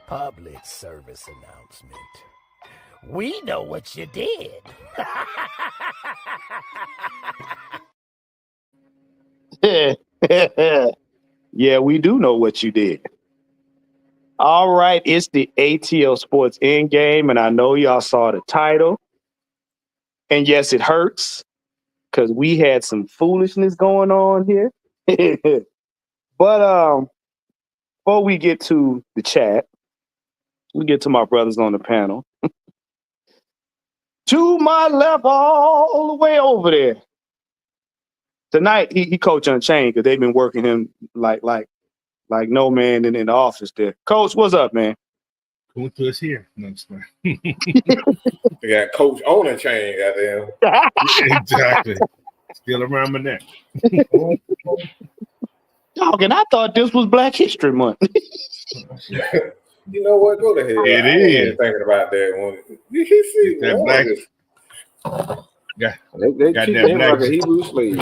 Public service announcement. We know what you did. Yeah, we do know what you did. All right, it's the ATL Sports Endgame, and I know y'all saw the title. And yes, it hurts because we had some foolishness going on here. But before we get to the chat, we get to my brothers on the panel. To my left, all the way over there. Tonight, he Coach Unchained because they've been working him like no man in the office there. Coach, what's up, man? Going to us here. No, sorry. They got Coach on a chain, goddamn. Exactly. Still around my neck. Dog, and I thought this was Black History Month. You know what? Go to hell. It I is. ain't thinking about that one. You see that black. They got treat that him black. like a Hebrew slave.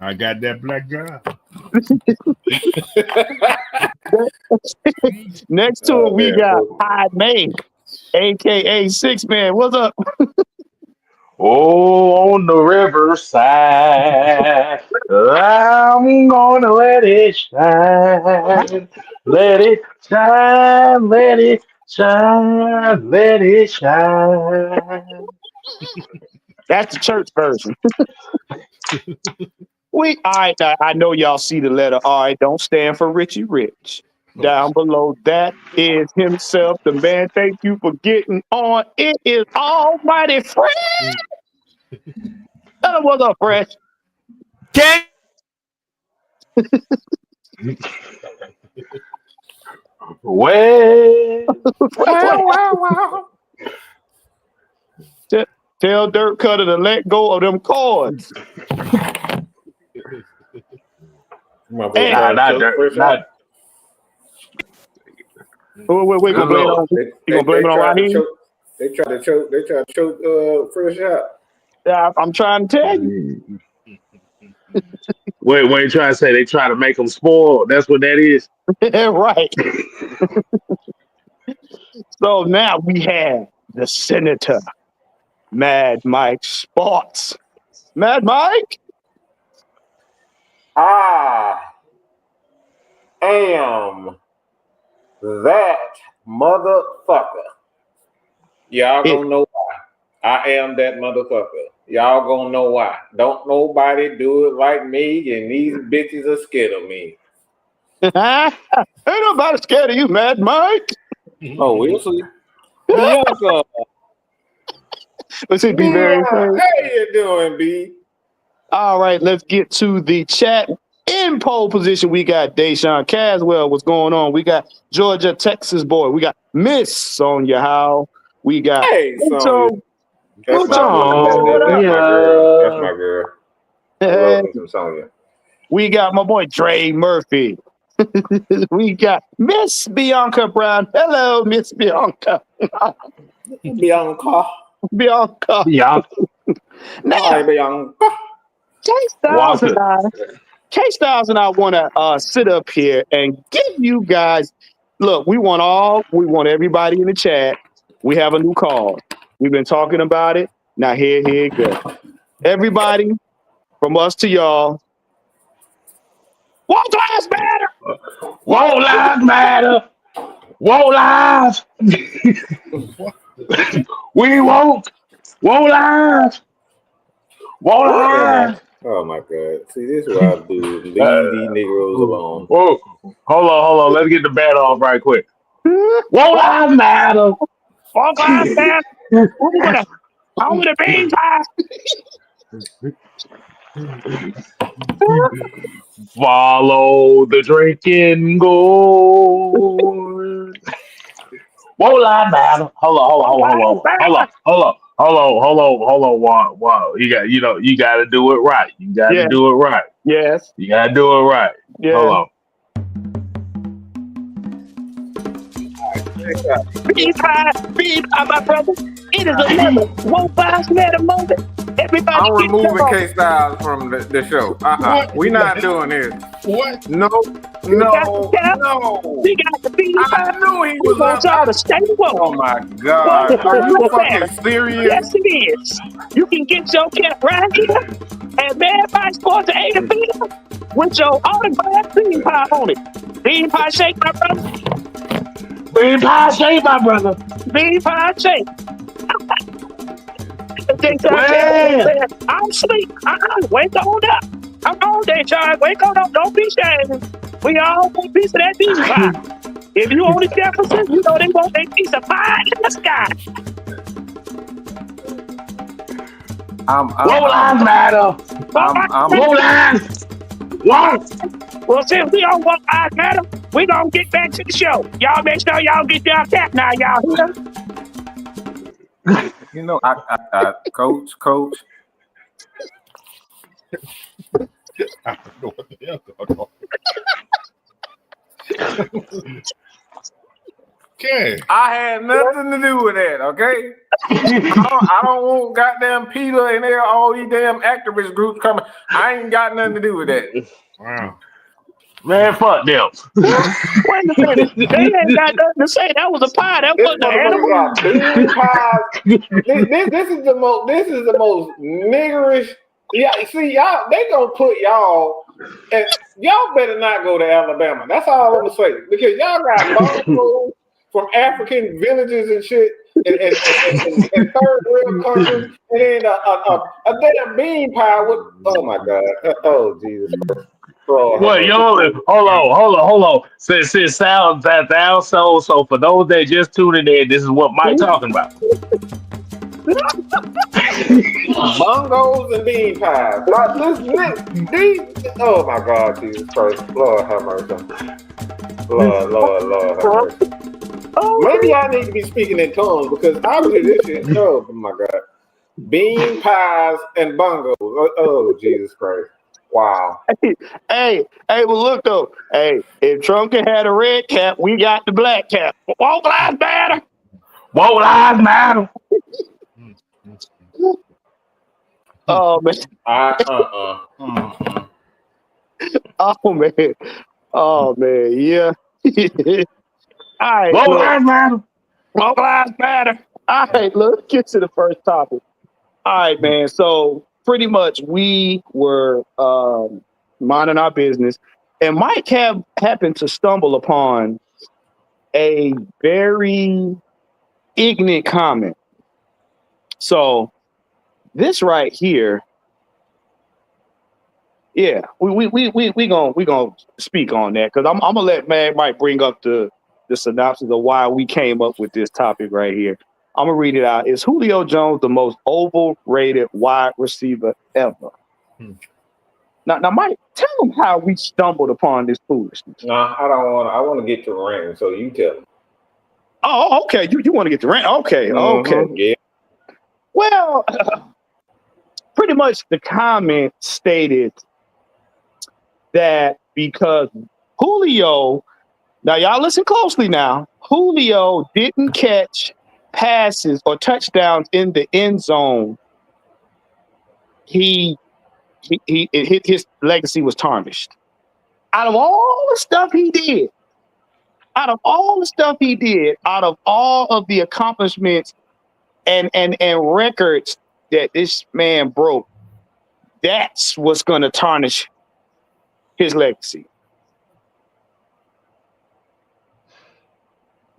I got that black guy. Next to it, we got Hyde May, a.k.a. Six Man. What's up? Oh, on the riverside, I'm gonna let it shine. Let it shine, let it shine, let it shine. That's the church version. All right, now, I know y'all see the letter R. Don't stand for Richie Rich. Down below that is himself, the man. Thank you for getting on. It is Almighty Fresh. Tell him what's up, Fresh. Wow. Tell Dirt Cutter to let go of them cords. Hey, not Dirt. Not. Wait, gonna blame it on? You gonna blame it on Raheem? They try to choke. They try to choke Fresh out. Yeah, I'm trying to tell you. Wait, what you trying to say? They try to make them spoil. That's what that is. Right. So now we have the Senator, Mad Mike SPORTZ. Mad Mike? I am that motherfucker. Y'all gonna know why. I am that motherfucker. Y'all gonna know why. Don't nobody do it like me, and these bitches are scared of me. Ain't nobody scared of you, Mad Mike. Oh, we'll see. Bianca. Let's see, be very How you doing, B? All right, let's get to the chat. In pole position, we got Deshaun Caswell. What's going on? We got Georgia, Texas boy. We got Miss Sonia Howe. We got Sonia. That's my girl. That's my girl. I love me some Sonia. We got my boy Dre Murphy. We got Miss Bianca Brown. Hello, Miss Bianca. Bianca. Now, Bianca. K-Styles and I want to sit up here and give you guys. Look, we want everybody in the chat. We have a new call. We've been talking about it. Now here it goes. Everybody, from us to y'all. Won't lives matter? Won't lives matter? Won't lives? We won't lives? Won't lives? Oh my God! See, this is what I do. Leave these Negroes alone. Whoa. Hold on. Let's get the bat off right quick. Won't lives matter? Won't lives matter? How would it be? Follow the drinking gold. Won't lives matter? Hold on. Wow. You got to do it right. You got to do it right. Yes. You got to do it right. Yeah. Hold on. Be my brother. It is another Won't Lives Matter moment. Everybody, I'm removing K-Styles from the show. We're not doing this. What? No. We got the bean I pie. knew he We was want up. y'all to stay woke. Oh my Well, God. it's Are gonna you look fucking better. serious? Yes, it is. You can get your cat right here at Mad Pie Sports ATL with your autographed bean pie on it. Bean pie shake, my brother. Bean pie shake, my brother. Bean pie shake. Well, I'm asleep. Wake on up. Come on, Deshaun. Wake on up. Don't be shaming. We all want a piece of that bean pie. If you on the Jefferson, you know they want a piece of pie in the sky. what lives matter? What lives? What? Well, since we don't want lives matter, we gonna get back to the show. Y'all make sure y'all get y'all cap now, y'all hear? You know, coach. I don't know what the hell going on. Okay. I had nothing to do with that, okay? I don't want goddamn Peter and all these damn activist groups coming. I ain't got nothing to do with that. Wow. Man, fuck them. Wait a minute. They ain't got nothing to say. That was a pie. That This wasn't an motherfucker animal. got bean pies. This is the most niggerish. Yeah, see y'all. They gonna put y'all, and y'all better not go to Alabama. That's all I'm gonna say because y'all got bongos from African villages and shit, and third world countries, and then a damn bean pie with. Oh my God! Oh Jesus Christ! Lord, What, yo? Hold on. Since sounds that so for those that just tuning in, this is what Mike talking about. bongos and bean pies. These. Oh my God, Jesus Christ! Lord have mercy. Lord have mercy. Maybe I need to be speaking in tongues because obviously this shit. Oh my God, bean pies and bongos. Oh Jesus Christ! Wow. Hey, well look though. Hey, if Trump can have a red cap, we got the black cap. Won't lives matter? What lives matter? Oh man. Oh man. Yeah. All right. What Look. lives matter? Won't lives matter? All right. Let's get to the first topic. All right, man. So pretty much we were minding our business, and Mike happened to stumble upon a very ignorant comment. So this right here, yeah, we gonna speak on that because I'm gonna let Mike bring up the synopsis of why we came up with this topic right here. I'm gonna read it out. Is Julio Jones the most overrated wide receiver ever? Now, Mike, tell them how we stumbled upon this foolishness. No, I don't want. I want to get to the ring, so you tell them. Oh, okay. You want to get the rent? Okay, okay. Yeah. Well, pretty much the comment stated that because Julio, now y'all listen closely now, Julio didn't catch passes or touchdowns in the end zone. His legacy was tarnished. Out of all the stuff he did, out of all of the accomplishments and records that this man broke, that's what's going to tarnish his legacy.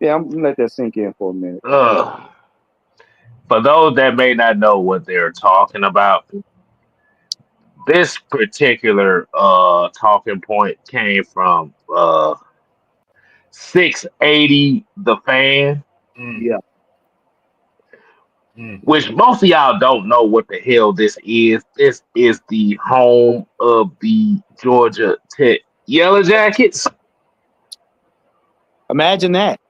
Yeah, I'm gonna let that sink in for a minute. For those that may not know what they're talking about, this particular talking point came from 680 The Fan. Yeah. Which most of y'all don't know what the hell this is. This is the home of the Georgia Tech Yellow Jackets. Imagine that.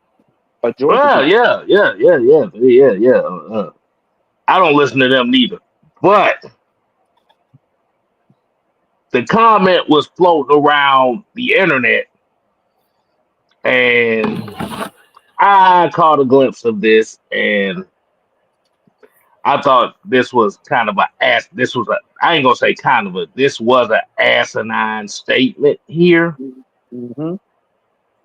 Well, yeah. I don't listen to them neither. But the comment was floating around the internet, and I caught a glimpse of this, and I thought this was kind of I ain't gonna say kind of this was an asinine statement here. Mm-hmm.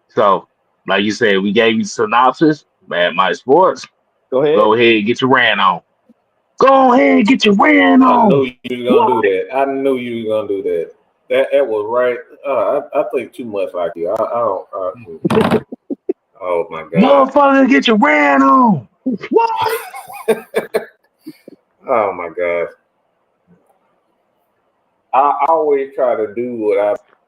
So, like you said, we gave you synopsis. Mad Mike Sports. Go ahead. Go ahead and get your rant on. Go ahead and get your rant I on. knew you was gonna do that. I knew you was gonna do that. That was right. I think too much like you. I don't. Oh my god. Motherfucker, get your rant on. What? Oh my god. I always try to do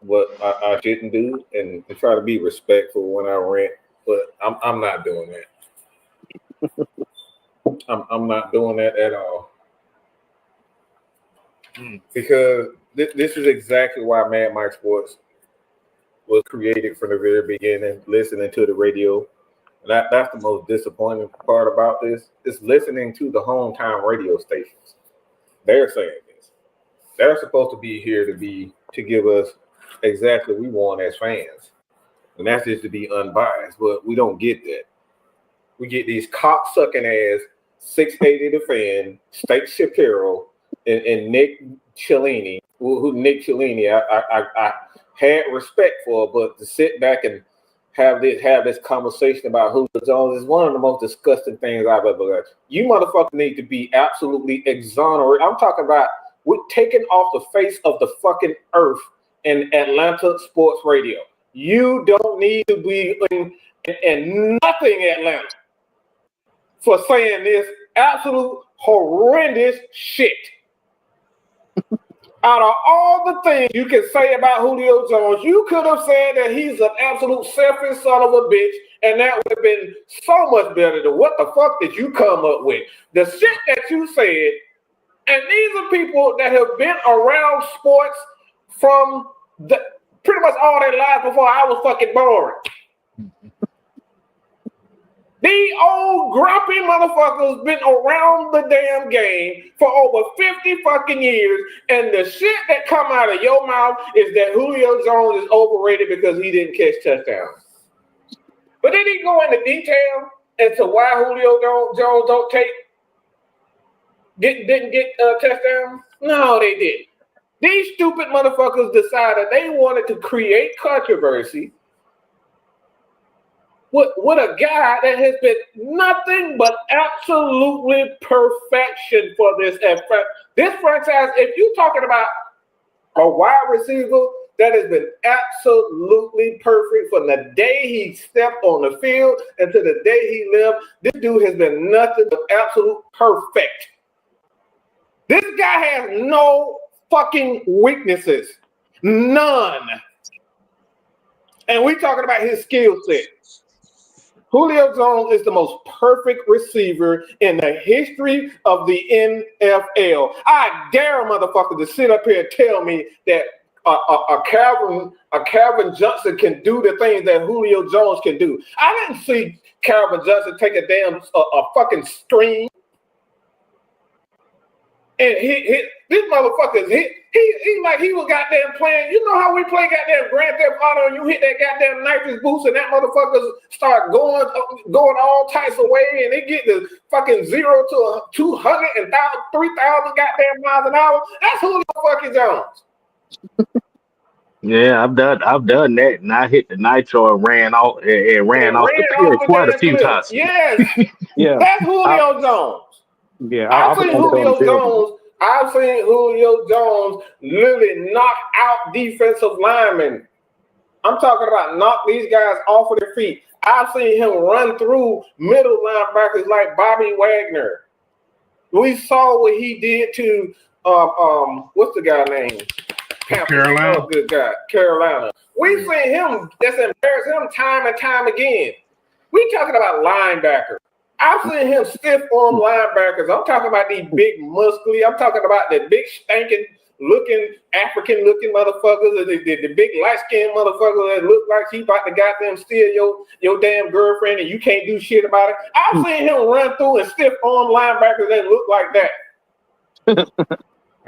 what I shouldn't do and try to be respectful when I rant, but I'm not doing that. I'm not doing that at all. Because this is exactly why Mad Mike Sports was created from the very beginning, listening to the radio. And that's the most disappointing part about this, is listening to the hometown radio stations. They're saying this. They're supposed to be here to give us exactly what we want as fans. And that's just to be unbiased, but we don't get that. We get these cock-sucking ass 680 The Fan, Steak Shapiro, and Nick Cellini, who Nick Cellini I had respect for, but to sit back and have this conversation about Julio Jones is one of the most disgusting things I've ever heard. You motherfuckers need to be absolutely exonerated. I'm talking about we're taken off the face of the fucking earth in Atlanta sports radio. You don't need to be in nothing Atlanta for saying this absolute horrendous shit. Out of all the things you can say about Julio Jones, you could have said that he's an absolute selfish son of a bitch, and that would have been so much better than what the fuck did you come up with? The shit that you said, and these are people that have been around sports from pretty much all their lives before I was fucking born. These old grumpy motherfuckers been around the damn game for over 50 fucking years, and the shit that come out of your mouth is that Julio Jones is overrated because he didn't catch touchdowns. But did he go into detail as to why Julio Jones didn't get touchdowns? No, they didn't. These stupid motherfuckers decided they wanted to create controversy with a guy that has been nothing but absolutely perfection for this franchise. If you're talking about a wide receiver that has been absolutely perfect from the day he stepped on the field until the day he left, this dude has been nothing but absolute perfect. This guy has no fucking weaknesses. None. And we're talking about his skill set. Julio Jones is the most perfect receiver in the history of the NFL. I dare a motherfucker to sit up here and tell me that a Calvin Johnson can do the things that Julio Jones can do. I didn't see Calvin Johnson take a fucking string. And this motherfucker, he like he was goddamn playing. You know how we play goddamn Grand Theft Auto and you hit that goddamn nitrous boost and that motherfuckers start going all types of way and they get the fucking 0 to 200 and 3,000 goddamn miles an hour. That's Julio fucking Jones. Yeah, I've done that, and I hit the nitro and ran off the pier quite a few times. Yes, yeah, that's Julio Jones. Yeah, I've seen Julio Jones literally knock out defensive linemen. I'm talking about knock these guys off of their feet. I've seen him run through middle linebackers like Bobby Wagner. We saw what he did to what's the guy name? Carolina. Oh, good guy, Carolina. We've seen him just embarrass him time and time again. We talking about linebackers. I've seen him stiff arm linebackers. I'm talking about these big muscly. I'm talking about the big stinking looking African looking motherfuckers, the big light skinned motherfuckers that look like he about to goddamn steal your damn girlfriend and you can't do shit about it. I've seen him run through and stiff arm linebackers that look like that.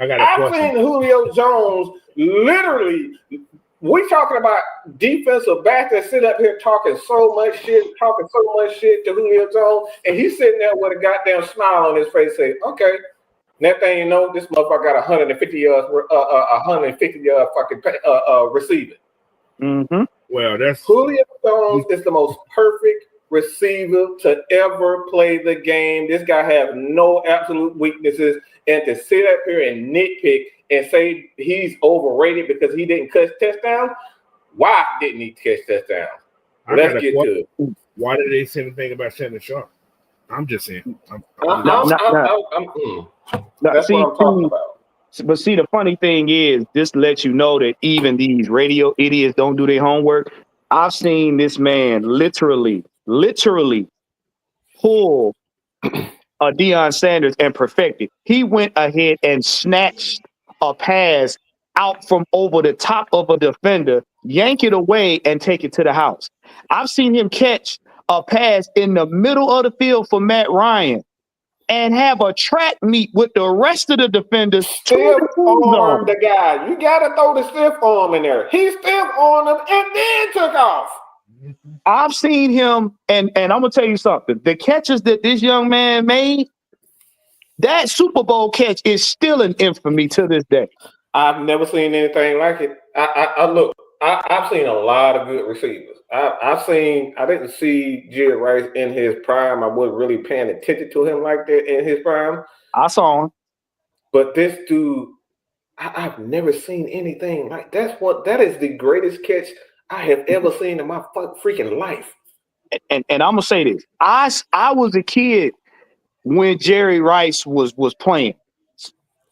I got a I've question. seen Julio Jones literally we talking about defensive backs that sit up here talking so much shit to Julio Jones, and he's sitting there with a goddamn smile on his face, saying, "Okay." Next thing you know, this motherfucker got 150 yards, 150 yard fucking receiving. Mm-hmm. Well, that's Julio Jones is the most perfect receiver to ever play the game. This guy has no absolute weaknesses, and to sit up here and nitpick and say he's overrated because he didn't catch touchdowns. Why didn't he catch touchdowns? Let's get to it. Why did they say anything about Shannon Sharp? I'm just saying. That's what I'm talking about. But see, the funny thing is, this lets you know that even these radio idiots don't do their homework. I've seen this man literally pull a Deion Sanders and perfect it. He went ahead and snatched a pass out from over the top of a defender, yank it away, and take it to the house. I've seen him catch a pass in the middle of the field for Matt Ryan and have a track meet with the rest of the defenders. Stiff arm the guy. You got to throw the stiff arm in there. He stiff armed him and then took off. I've seen him, and I'm going to tell you something. The catches that this young man made, that Super Bowl catch is still in infamy to this day. I've never seen anything like it. I've seen a lot of good receivers. I didn't see Jerry Rice in his prime. I wasn't really paying attention to him like that in his prime. I saw him. But this dude, I've never seen anything like that. That is the greatest catch I have ever seen in my freaking life. And I'm going to say this. I was a kid when Jerry Rice was playing.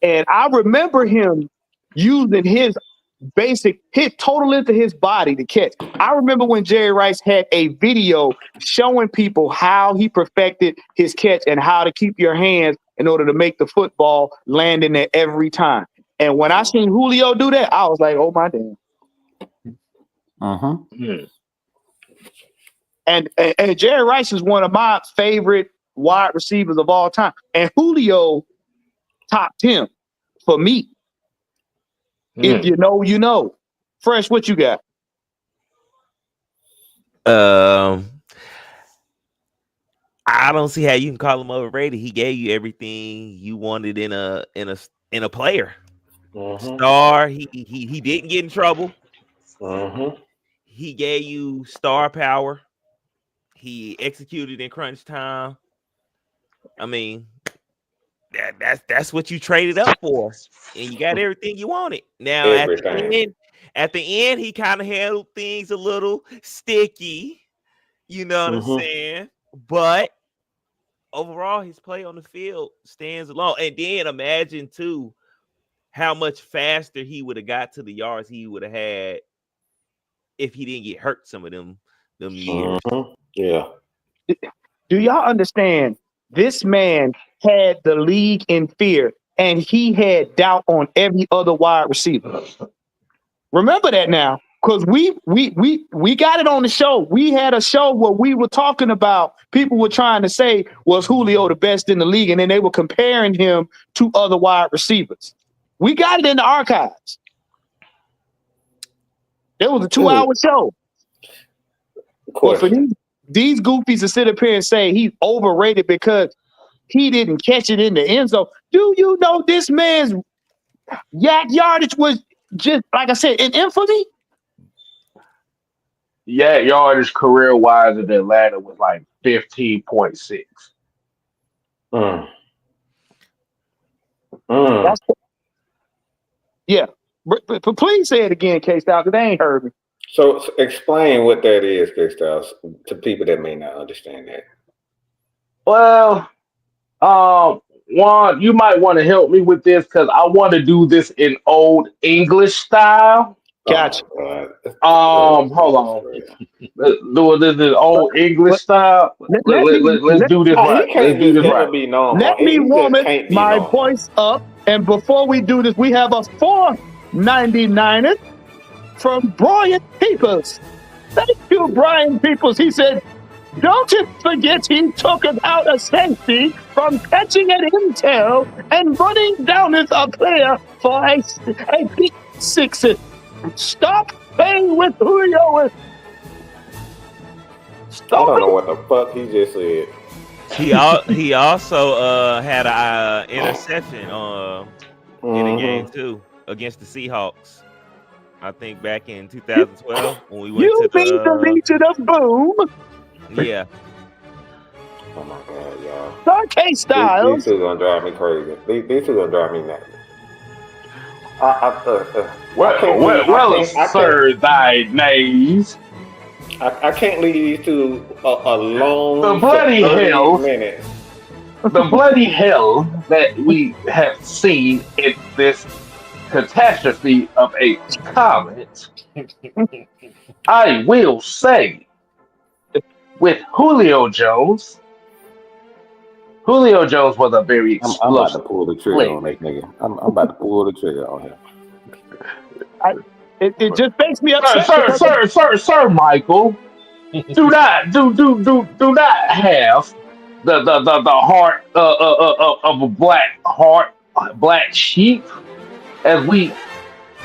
And I remember him using his total length of his body to catch. I remember when Jerry Rice had a video showing people how he perfected his catch and how to keep your hands in order to make the football land in there every time. And when I seen Julio do that, I was like, oh my damn. And Jerry Rice is one of my favorite wide receivers of all time. And Julio topped him for me. If you know, you know. Fresh, what you got? I don't see how you can call him overrated. He gave you everything you wanted in a player. Star. He didn't get in trouble. He gave you star power. He executed in crunch time. I mean, that's what you traded up for, and you got everything you wanted. Now at the end, he kind of handled things a little sticky. You know what I'm saying? But overall, his play on the field stands alone. And then imagine too how much faster he would have got to the yards he would have had if he didn't get hurt some of them years. Yeah. Do y'all understand? This man had the league in fear, and he had doubt on every other wide receiver. Remember that now, because we got it on the show. We had a show where we were talking about people were trying to say, was Julio the best in the league? And then they were comparing him to other wide receivers. We got it in the archives. It was a 2-hour show. But for these goofies to sit up here and say he's overrated because he didn't catch it in the end zone. Do you know this man's yak yardage was just, like I said, in infamy? Yak yardage career-wise in Atlanta was like 15.6. Yeah. But please say it again, K-Style, because they ain't heard me. So explain what that is, K-Styles, to people that may not understand that. Well, Juan, you might want to help me with this because I want to do this in old English style. Gotcha. Hold on. Let's do this in old English style. Let's do this right. Let's do this right. Let me warm my voice up. And before we do this, we have a $4.99 from Brian Peoples. Thank you, Brian Peoples. He said, don't you forget he took out a safety from catching an intel and running down as a player for a big six. Stop playing with Julio. I don't know what the fuck he just said. He also had an interception in a game too against the Seahawks. I think back in 2012 when we went to the Legion of Boom. Yeah. Oh my god, y'all. Sarkay Styles. These two gonna drive me crazy. These two gonna drive me nuts. Well, sir, thy names. I can't leave these two alone. The bloody hell. Minutes. The bloody hell that we have seen in this catastrophe of a comet. I will say, with Julio Jones was a very explosive. I'm about to pull the trigger on that nigga. I'm about to pull the trigger on him. It just makes me upset. Sir, Michael, do not have the heart of a black sheep as we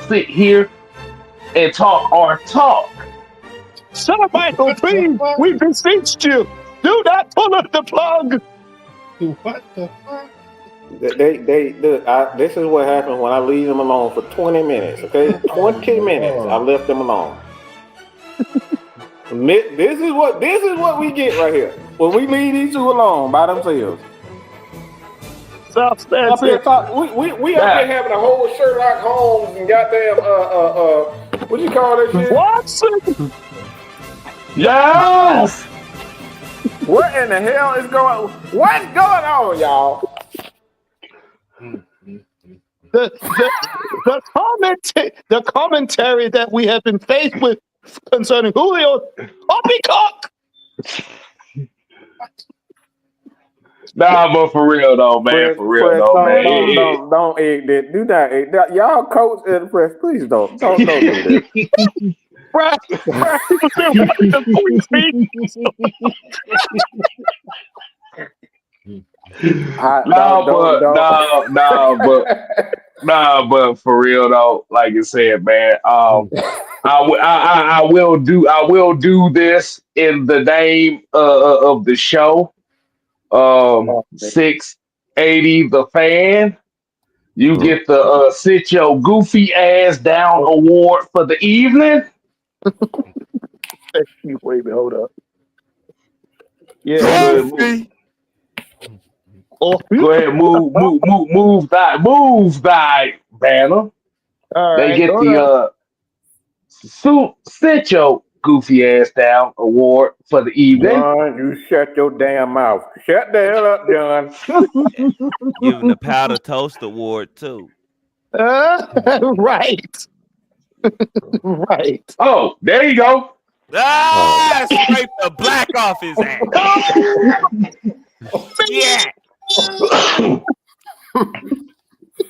sit here and talk our talk. Sir Michael, please, we beseech you, do not pull up the plug. What the fuck? This is what happens when I leave them alone for 20 minutes. Okay, 20 minutes. I left them alone. This is what we get right here when we leave these two alone by themselves. We up here having a whole Sherlock Holmes and goddamn what you call that shit? Watson. Yes. What in the hell is going? What's going on, y'all? The commentary that we have been faced with concerning Julio poppycock. Nah, but for real though, man. Don't egg that. Do not egg that. Y'all coach at the press, please don't do that. Brad, people still watching the but for real though, like you said, man. I will do this in the name of the show. 680 the fan. You get the sit your goofy ass down award for the evening. Wait a minute, hold up. Yeah. Go ahead, move thy banner. All they right, get the sit your goofy ass down award for the evening. John, you shut your damn mouth. Shut the hell up, John. Give him the powder toast award too. Right. Right. Oh, there you go. Scrape the black off his ass. Yeah.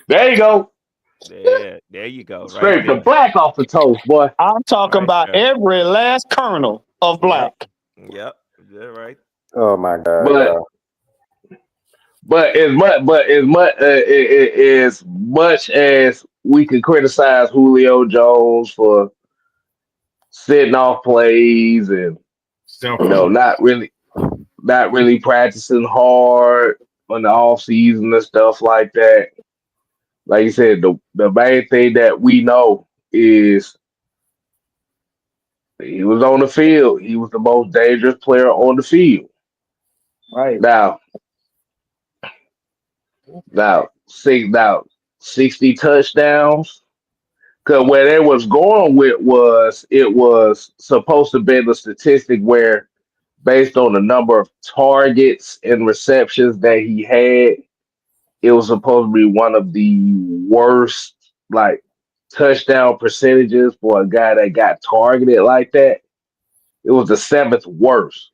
There you go. There you go. Scrape the black off the toast, boy. I'm talking about every last kernel of black. Yep. Yeah, right. Oh my God. But as much as we can criticize Julio Jones for sitting off plays and not really practicing hard on the off season and stuff like that. Like you said, the main thing that we know is he was on the field. He was the most dangerous player on the field. Right. Now 60 touchdowns. Because where they was going with it was supposed to be the statistic where, based on the number of targets and receptions that he had, it was supposed to be one of the worst touchdown percentages for a guy that got targeted like that. It was the 7th worst.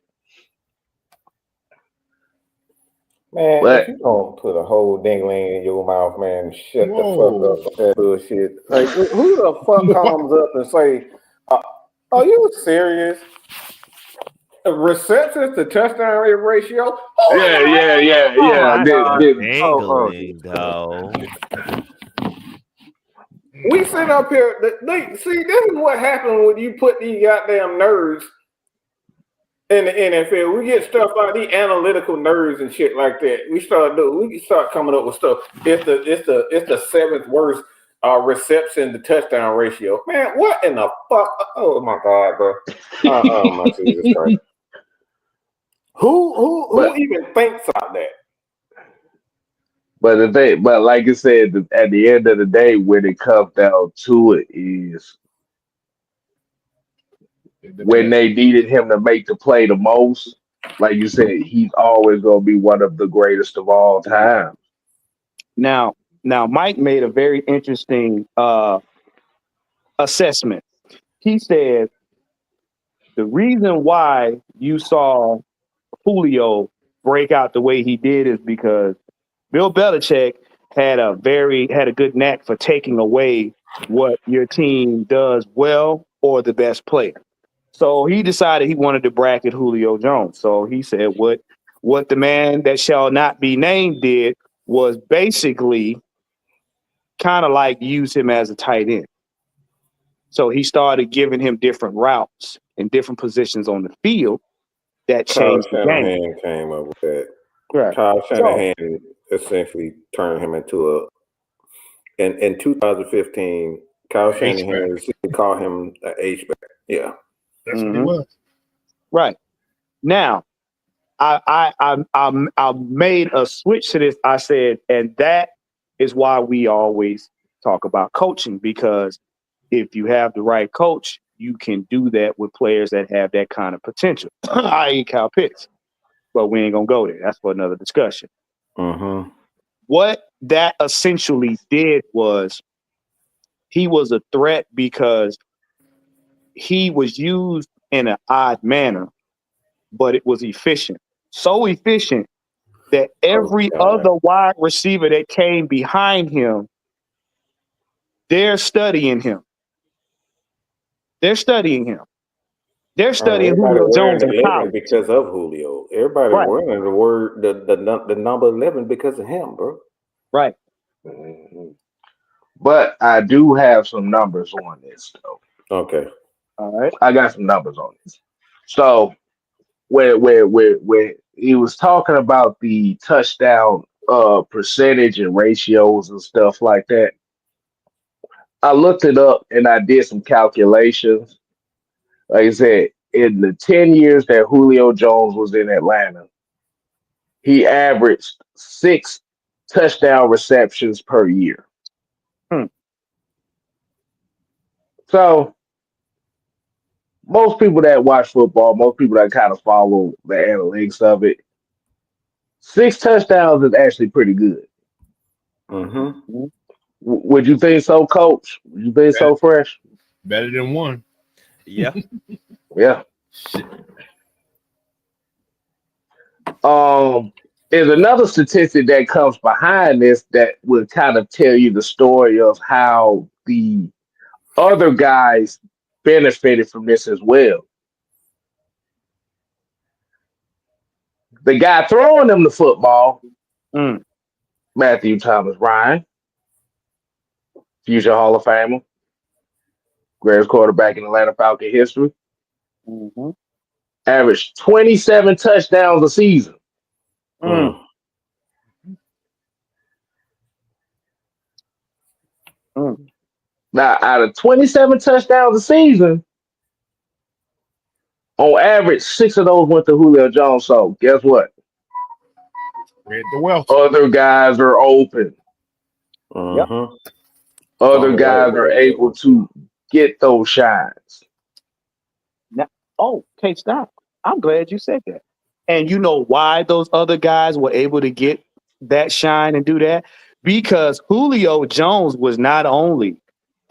Man, if you don't put a whole dingling in your mouth, man, shut the fuck up with that bullshit. Like, who the fuck comes up and say, are you serious? Receptions to touchdown rate ratio? We sit up here. See, this is what happens when you put these goddamn nerds in the NFL. We get stuff like these analytical nerds and shit like that. We start coming up with stuff. It's the seventh worst reception to touchdown ratio. Man, what in the fuck? Oh my god, bro. Oh my Jesus Christ. Who even thinks about that? But like I said, at the end of the day, when it comes down to it, is when they needed him to make the play the most. Like you said, he's always going to be one of the greatest of all time. Now, Mike made a very interesting assessment. He said the reason why you saw Julio break out the way he did is because Bill Belichick had a good knack for taking away what your team does well or the best player. So he decided he wanted to bracket Julio Jones. So he said what the man that shall not be named did was basically kind of like use him as a tight end. So he started giving him different routes and different positions on the field that changed the game. Shanahan came up with that. Right. Kyle Shanahan essentially turned him into in 2015. Kyle Shanahan called him an H-back. Yeah, that's what he was. Right. Now, I made a switch to this. I said, and that is why we always talk about coaching, because if you have the right coach, you can do that with players that have that kind of potential, i.e. Kyle Pitts. But we ain't going to go there. That's for another discussion. Mm-hmm. What that essentially did was he was a threat because he was used in an odd manner, but it was efficient. So efficient that every other wide receiver that came behind him, they're studying him. They're studying Julio Jones in college because of Julio. Everybody wearing the number 11 because of him, bro. Right. Mm-hmm. But I do have some numbers on this, though. Okay. All right. I got some numbers on this. So where he was talking about the touchdown percentage and ratios and stuff like that, I looked it up and I did some calculations. Like I said, in the 10 years that Julio Jones was in Atlanta, he averaged 6 touchdown receptions per year. So most people that watch football, most people that kind of follow the analytics of it, 6 touchdowns is actually pretty good. Mm-hmm. Would you think so, Coach? Would you think so, Fresh? Better than 1. Yeah. Yeah. Shit. There's another statistic that comes behind this that will kind of tell you the story of how the other guys benefited from this as well. The guy throwing them the football, Matthew Thomas Ryan, future Hall of Famer, greatest quarterback in Atlanta Falcon history, averaged 27 touchdowns a season. Now, out of 27 touchdowns a season, on average, 6 of those went to Julio Jones. So guess what? Other guys are open. Mm-hmm. Other guys are able to get those shines. Now, stop. I'm glad you said that. And you know why those other guys were able to get that shine and do that? Because Julio Jones was not only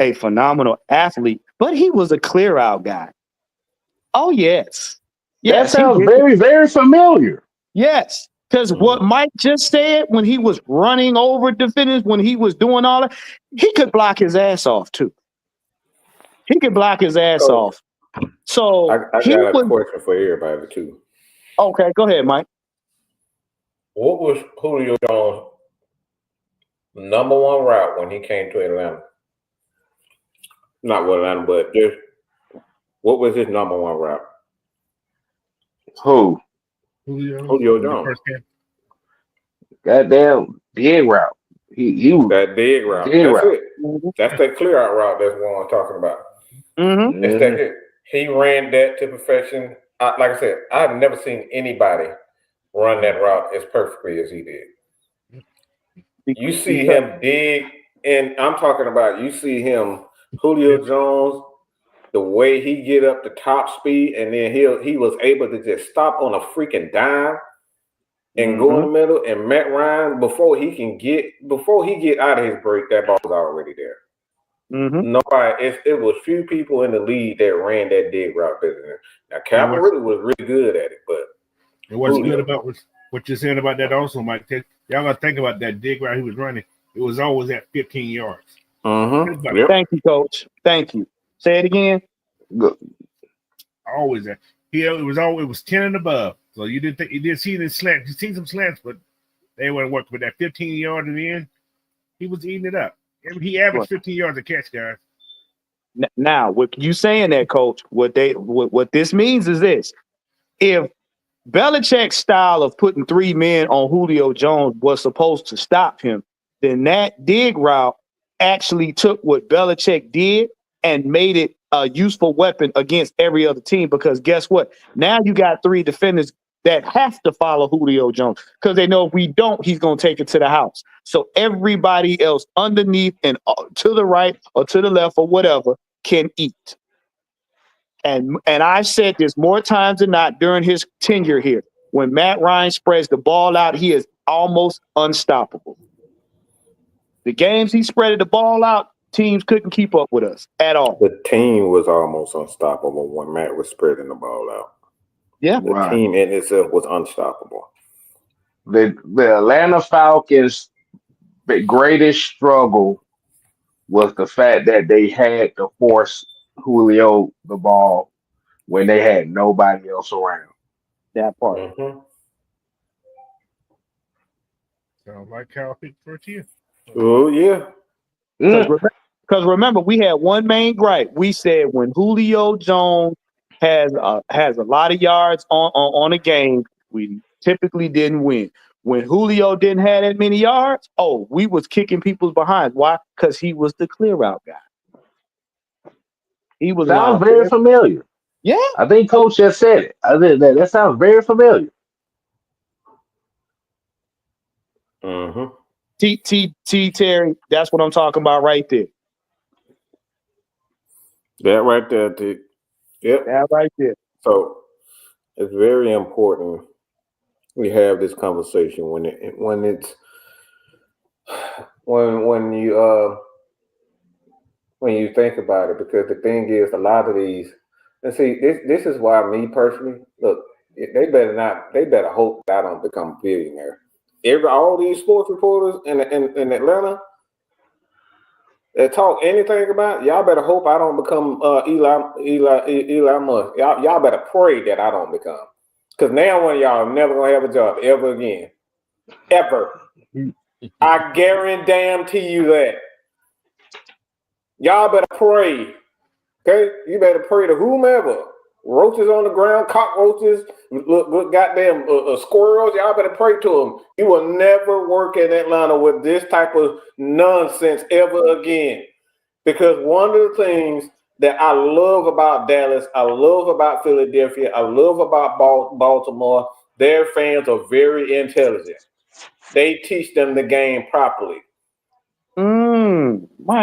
a phenomenal athlete, but he was a clear out guy. Oh, yes. That sounds very, very familiar. Yes. Because what Mike just said when he was running over defenders, when he was doing all that, he could block his ass off too. He could block his ass off. So I got a question for everybody too. Okay, go ahead, Mike. What was Julio Jones' number 1 route when he came to Atlanta? Not with Atlanta, but just what was his number one route? Who? Julio Jones. First game. Goddamn dig route. He was That dig route. dig That's route. it. That's that clear out route. That's what I'm talking about. Mm-hmm. It's that it. He ran that to perfection. Like I said, I've never seen anybody run that route as perfectly as he did. You see him dig, and I'm talking about you see him, Julio Jones, the way he get up to top speed, and then he was able to just stop on a freaking dime and go in the middle. And Matt Ryan, before he get out of his break, that ball was already there. Nobody, it was few people in the league that ran that dig route better than him. Now Calvin really was really good at it, but what's good about what you're saying about that also, Mike? Y'all gotta think about that dig route he was running. It was always at 15 yards. Yep. Thank you, Coach. Thank you. Say it again. Good. Always at. It was 10 and above. So you didn't see the slants. You seen some slants, but they weren't working. But that 15 yards in the end, he was eating it up. He averaged 15 yards a catch, guys. Now, with you saying that, Coach, what this means is this: if Belichick's style of putting 3 men on Julio Jones was supposed to stop him, then that dig route actually took what Belichick did and made it a useful weapon against every other team. Because guess what? Now you got 3 defenders that have to follow Julio Jones because they know if we don't, he's going to take it to the house. So everybody else underneath and to the right or to the left or whatever can eat. And I've said this more times than not during his tenure here. When Matt Ryan spreads the ball out, he is almost unstoppable. The games he spreaded the ball out, teams couldn't keep up with us at all. The team was almost unstoppable when Matt was spreading the ball out. Yeah. The team in itself was unstoppable. The Atlanta Falcons' greatest struggle was the fact that they had to force Julio the ball when they had nobody else around. That part. Sounds like Kyle picked first year. Oh, yeah. Because remember, we had one main gripe. We said when Julio Jones has a lot of yards on a game, we typically didn't win. When Julio didn't have that many yards, we was kicking people's behind. Why? Because he was the clear out guy. He was sounds very familiar. Yeah, I think Coach just said it. I think that sounds very familiar. Terry, that's what I'm talking about right there. That right there, T. Yep. That right there. So it's very important we have this conversation when you think about it, because the thing is, a lot of these, and see, this is why me personally, look, they better hope that I don't become a billionaire. All these sports reporters in Atlanta that talk anything about, y'all better hope I don't become Eli Musk. Y'all better pray that I don't become. Because now one of y'all never gonna have a job ever again. Ever. I guarantee you that. Y'all better pray. Okay? You better pray to whomever. Roaches on the ground, cockroaches, look goddamn squirrels. Y'all better pray to them. You will never work in Atlanta with this type of nonsense ever again. Because one of the things that I love about Dallas, I love about Philadelphia, I love about Baltimore, their fans are very intelligent. They teach them the game properly.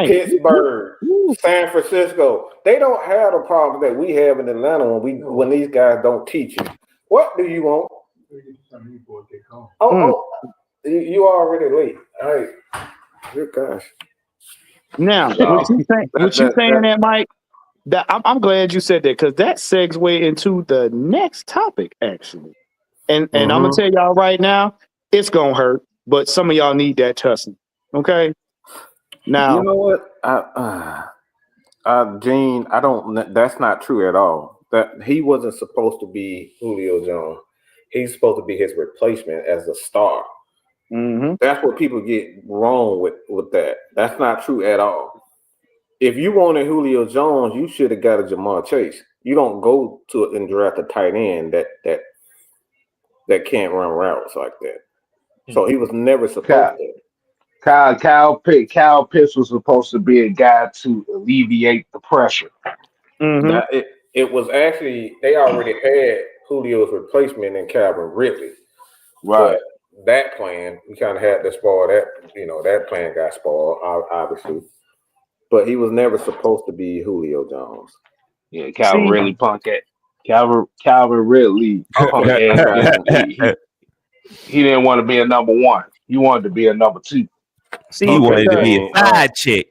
Pittsburgh, San Francisco, they don't have the problem that we have in Atlanta when these guys don't teach you. What do you want? You already late. All right. Good gosh. Now, what you saying that, Mike? I'm glad you said that, because that segues into the next topic, actually. And I'm gonna tell y'all right now, it's gonna hurt, but some of y'all need that tussling. Okay. Now, you know what? Gene, I don't. That's not true at all. That he wasn't supposed to be Julio Jones. He's supposed to be his replacement as a star. That's what people get wrong with that. That's not true at all. if you wanted Julio Jones, you should have got a Jamar Chase. You don't go to and draft a tight end that can't run routes like that. So he was never supposed to. Kyle Pitts was supposed to be a guy to alleviate the pressure. Mm-hmm. Now, it was actually, they already had Julio's replacement in Calvin Ridley. Right. But that plan, we kind of had to spoil that. That plan got spoiled, obviously. But he was never supposed to be Julio Jones. Yeah, Calvin Ridley punk at Calvin Ridley punk ass. He didn't want to be a number one. He wanted to be a number two. See, he wanted to be a side chick.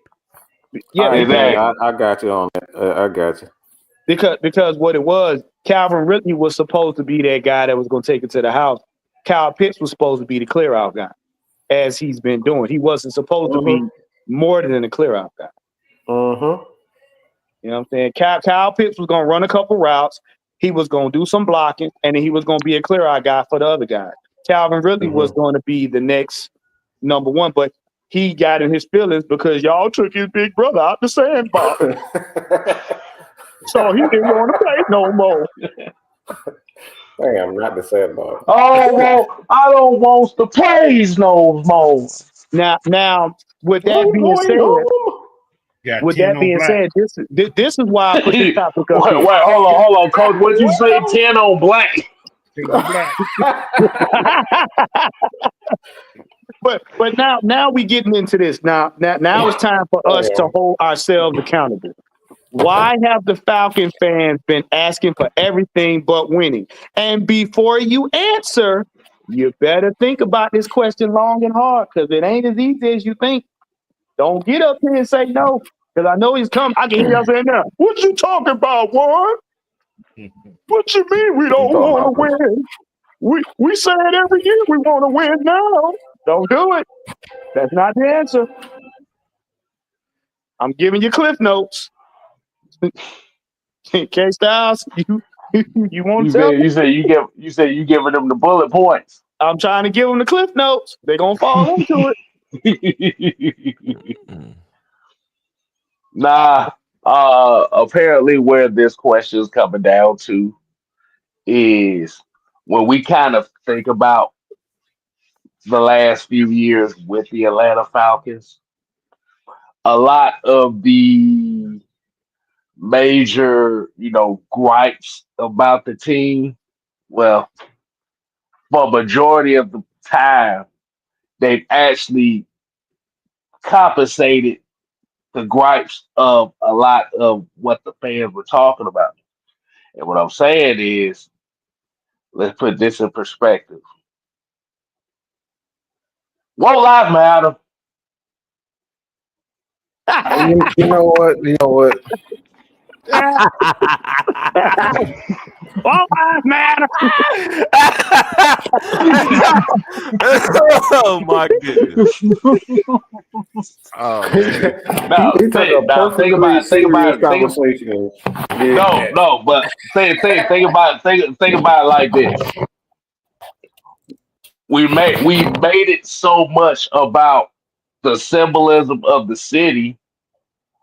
Yeah, exactly. I got you on that. I got you. Because what it was, Calvin Ridley was supposed to be that guy that was going to take it to the house. Kyle Pitts was supposed to be the clear out guy, as he's been doing. He wasn't supposed to be more than a clear out guy. Mm-hmm. You know what I'm saying? Kyle Pitts was going to run a couple routes. He was going to do some blocking, and then he was going to be a clear out guy for the other guy. Calvin Ridley was going to be the next number one, but he got in his feelings because y'all took his big brother out the sandbox. So he didn't want to play no more. Hey, I'm not the sandbox. Oh, well, I don't want the plays no more. Now, with that being said, this is why I put this topic up. Wait, hold on, Coach. What'd you say? 10 on black. But now we getting into this. Now it's time for us to hold ourselves accountable. Why have the Falcon fans been asking for everything but winning? And before you answer, you better think about this question long and hard, because it ain't as easy as you think. Don't get up here and say no, because I know he's coming. I can hear y'all saying now, what you talking about, what? What you mean we don't want to win? We say it every year we want to win now. Don't do it. That's not the answer. I'm giving you cliff notes. K Styles, you want to tell me? You said you giving them the bullet points. I'm trying to give them the cliff notes. They're gonna fall into it. Nah. Apparently, where this question is coming down to is when we kind of think about the last few years with the Atlanta Falcons, a lot of the major, gripes about the team, well, for a majority of the time, they've actually compensated the gripes of a lot of what the fans were talking about. And what I'm saying is, let's put this in perspective. Won't lives matter? You know what? All lives matter. Oh my goodness. Oh, think about it like this. We made it so much about the symbolism of the city.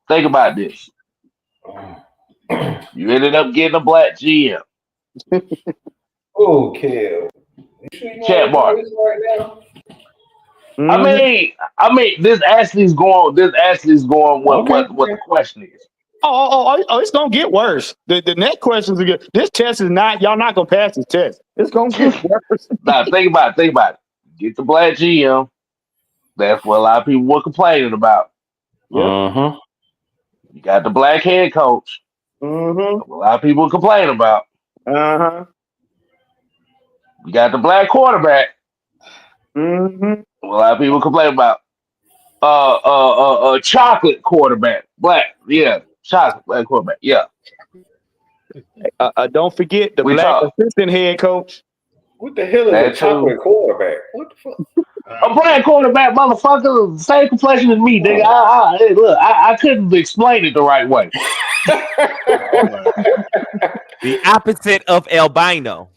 Think about this. You ended up getting a black GM. Okay. Chat bar. Right now? I mean, this actually is going. What the question is? Oh, it's gonna get worse. The next questions are good. This test is not. Y'all not gonna pass this test. It's gonna get worse. Nah, think about it. Get the black GM. That's what a lot of people were complaining about. Uh-huh. You got the black head coach. Mm-hmm. A lot of people complain about. Uh-huh. You got the black quarterback. Mm-hmm. A lot of people complain about. Chocolate quarterback. Black. Yeah. Chocolate black quarterback. Yeah. Don't forget the black assistant head coach. What the hell is a chocolate quarterback? What the fuck? A black quarterback, motherfucker, same complexion as me, nigga. Hey, look, I couldn't explain it the right way. The opposite of albino.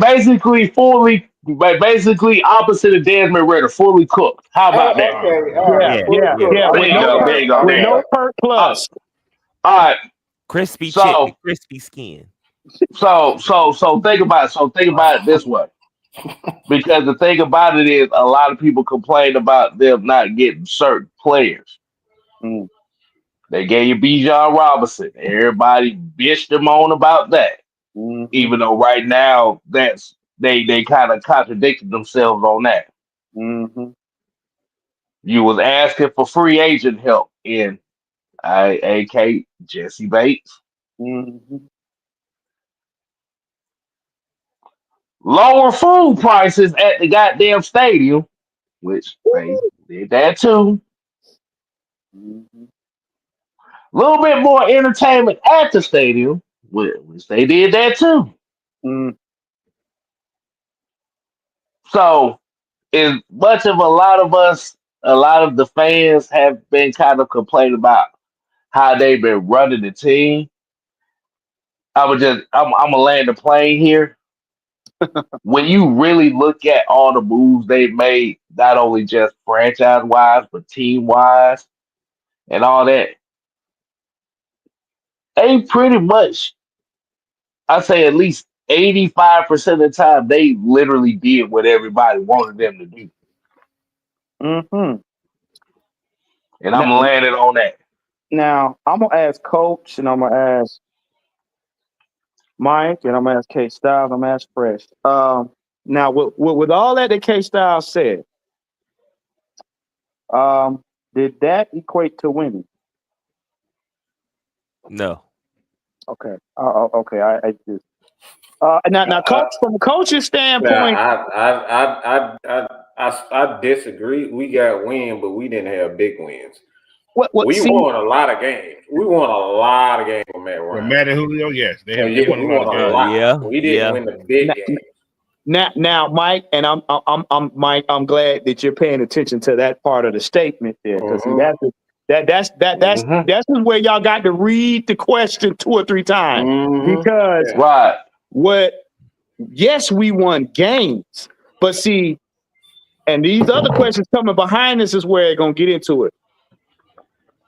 Basically fully basically opposite of Desmond Ritter, fully cooked. How about that? Okay, all right. Yeah, Fully yeah. cooked. There With you no go. There perk, you go. with There you no go. perk plus. All right. Crispy chick, So crispy skin. so think about it. So think about it this way. Because the thing about it is a lot of people complain about them not getting certain players. Mm, They gave you Bijan Robinson. Everybody bitched them on about that. mhm, Even though right now that's they kind of contradicted themselves on that. mhm, You was asking for free agent help in AK Jesse Bates. mhm, Lower food prices at the goddamn stadium, which they did that too. mhm, A little bit more entertainment at the stadium, which they did that too. mm. So, as much of a lot of the fans have been kind of complaining about how they've been running the team. I'm gonna land the plane here. When you really look at all the moves they've made, not only just franchise wise, but team wise and all that, they pretty much, I say at least 85% of the time, they literally did what everybody wanted them to do. Mhm. And Now, I'm landing on that. now, I'm gonna ask Coach, and I'm gonna ask Mike, and I'm gonna ask K Styles, I'm gonna ask Fresh. Now with all that K Styles said, um, did that equate to winning? No. Okay. Okay. I just now, I, coach, from a coach's standpoint, I disagree. We got win, but we didn't have big wins. what We see won a lot of games. We won a lot of games with Matt Well, Ryan. Matt and Julio, yes, they have. Yeah, They won a we lot won of a games. lot. Yeah, We didn't yeah. win the big now, game. now, Mike, and I'm Mike. I'm glad that you're paying attention to that part of the statement there, because Hmm. that's where y'all got to read the question 2 or 3 times, because Yeah. Right. yes, we won games, but see, and these other questions coming behind this is where they're gonna get into it.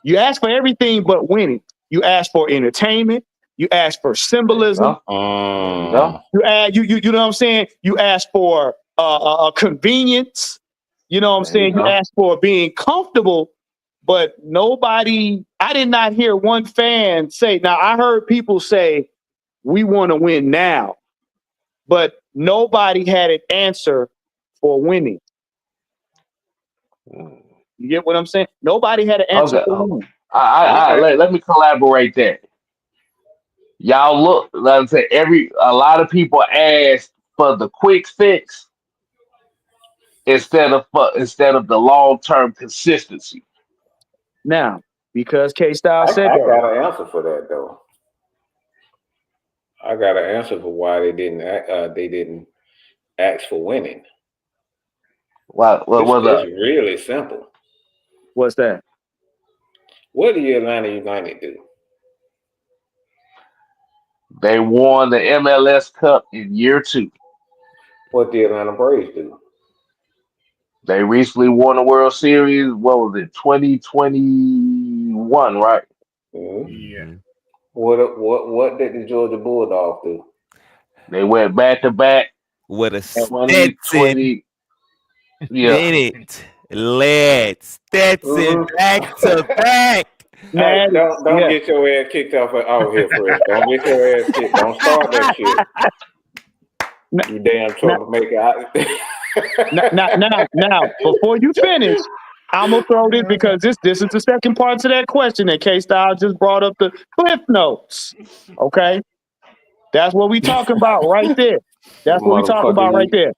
You ask for everything but winning. You ask for entertainment. You ask for There you symbolism. go. There you go. You know what I'm saying? You ask for convenience. You know what I'm There you saying? You go. ask for being comfortable, but nobody. I did not hear one fan say. Now I heard people say we want to win now, but nobody had an answer for winning. You get what I'm saying? Nobody had an answer Okay. for winning. Let me collaborate that. Y'all look, like I said, a lot of people ask for the quick fix instead of the long term consistency. Now, because K Style I said that. got an answer for that though. I got an answer for why they didn't ask for winning. What was It's up? really simple. What's that? What did Atlanta United do? They won the MLS Cup in year 2. What did Atlanta Braves do? They recently won the World Series. What was it? 2021, right? Mhm. Yeah. Mhm. What did the Georgia Bulldogs do? They went back to back With a Stetson 2020. Yeah. minute. Let's Stetson Mhm. back to back. Hey, Man, don't yeah. get your ass kicked off out here, Fred. Don't get your ass kicked. Don't start that shit. You damn troublemaker. Now, before you finish, I'm gonna throw this, because this is the second part to that question that K Style just brought up, the Cliff Notes. Okay, that's what we talking about right there. That's what we talking Motherfucker, about right you. there.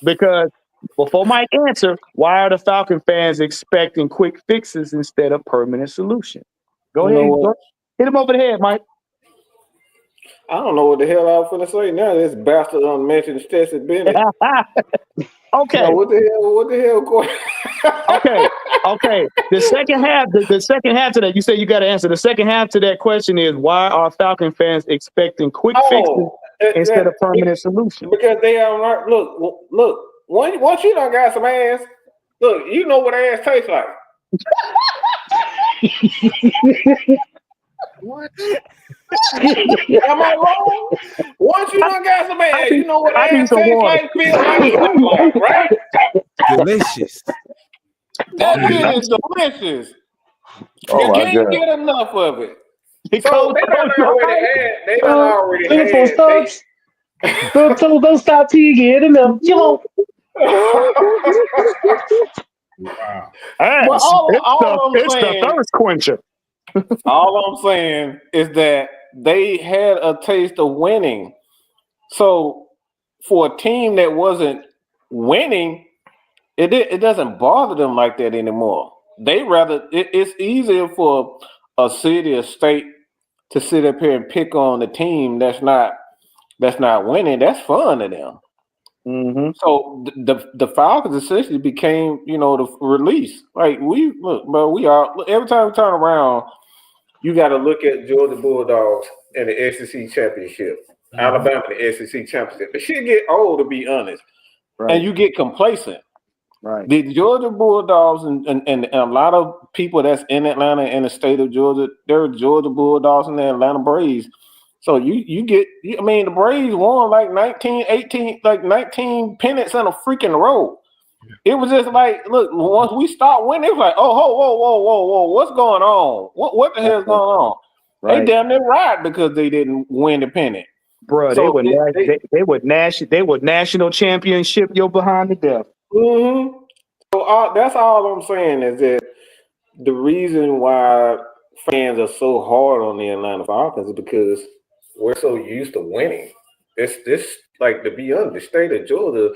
Because before Mike answer, why are the Falcon fans expecting quick fixes instead of permanent solutions? Go You know ahead, what? hit him over the head, Mike. I don't know what the hell I was finna say now. This bastard unmentioned Stetson Bennett. Okay. No, what the hell going? Okay. The second half to that, you say you got to answer. The second half to that question is, why are Falcon fans expecting quick fixes instead of permanent solution. Because they are look. Once you done got some ass, look, you know what ass tastes like. What? Am I wrong? Once you done got some ass, you know what ass tastes like, feel like, smell like, right? Delicious. That shit is delicious. Oh You my can't God. get enough of it. So they done already had. Don't stop till you get enough. Wow. But It's the thirst quencher. all I'm saying is that they had a taste of winning. So for a team that wasn't winning, it doesn't bother them like that anymore. They rather it's easier for a city or state to sit up here and pick on the team that's not winning. That's fun to them. Mm-hmm. So the Falcons essentially became, the release. Like we are every time we turn around, you got to look at Georgia Bulldogs and the SEC championship, Alabama in the SEC championship. The shit get old, to be honest, and you get complacent. Right. The Georgia Bulldogs and a lot of people that's in Atlanta and the state of Georgia, they're Georgia Bulldogs and the Atlanta Braves. So the Braves won like 19 pennants in a freaking row. It was just like, look, once we start winning, it was like, whoa, what's going on? What the hell's going on? Right. They damn near right because they didn't win the pennant. Bro, So they would national championship your behind the death. Mm-hmm. So that's all I'm saying is that the reason why fans are so hard on the Atlanta Falcons is because we're so used to winning. This like, to be honest, the state of Georgia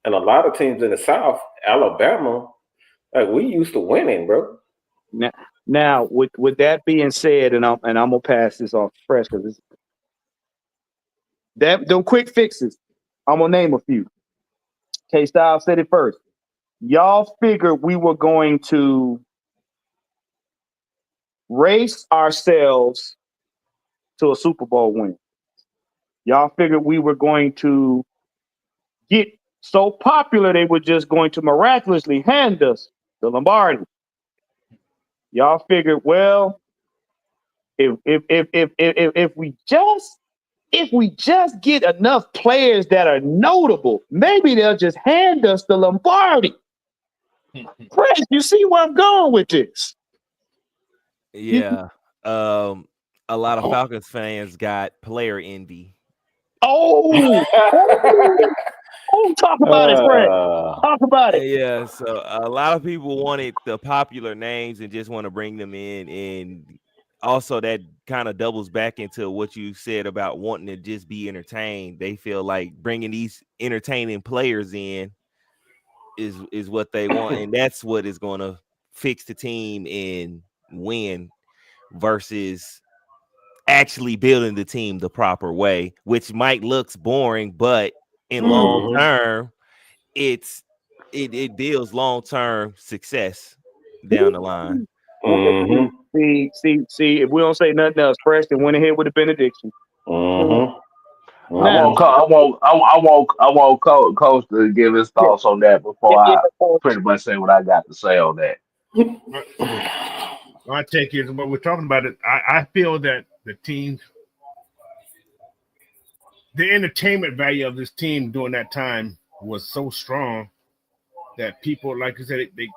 and a lot of teams in the South, Alabama, like, we used to winning, bro. Now with that being said, and I'm gonna pass this off fresh because them quick fixes. I'm gonna name a few. K-Style said it first. Y'all figured we were going to race ourselves to a Super Bowl win. Y'all figured we were going to get so popular they were just going to miraculously hand us the Lombardi. Y'all figured, well, if we just get enough players that are notable, maybe they'll just hand us the Lombardi. Chris, you see where I'm going with this? Yeah. A lot of Falcons fans got player envy. Oh, talk about it, Fred. Talk about it. Yeah, so a lot of people wanted the popular names and just want to bring them in, and also that kind of doubles back into what you said about wanting to just be entertained. They feel like bringing these entertaining players in is what they want, and that's what is going to fix the team and win versus actually building the team the proper way, which might looks boring, but in long term, it builds long-term success down the line. See, if we don't say nothing else, Preston went ahead with a benediction. I want Coach to give his thoughts on that before I pretty much say what I got to say on that. My take is what we're talking about. I feel that the entertainment value of this team during that time was so strong that people, like you said, they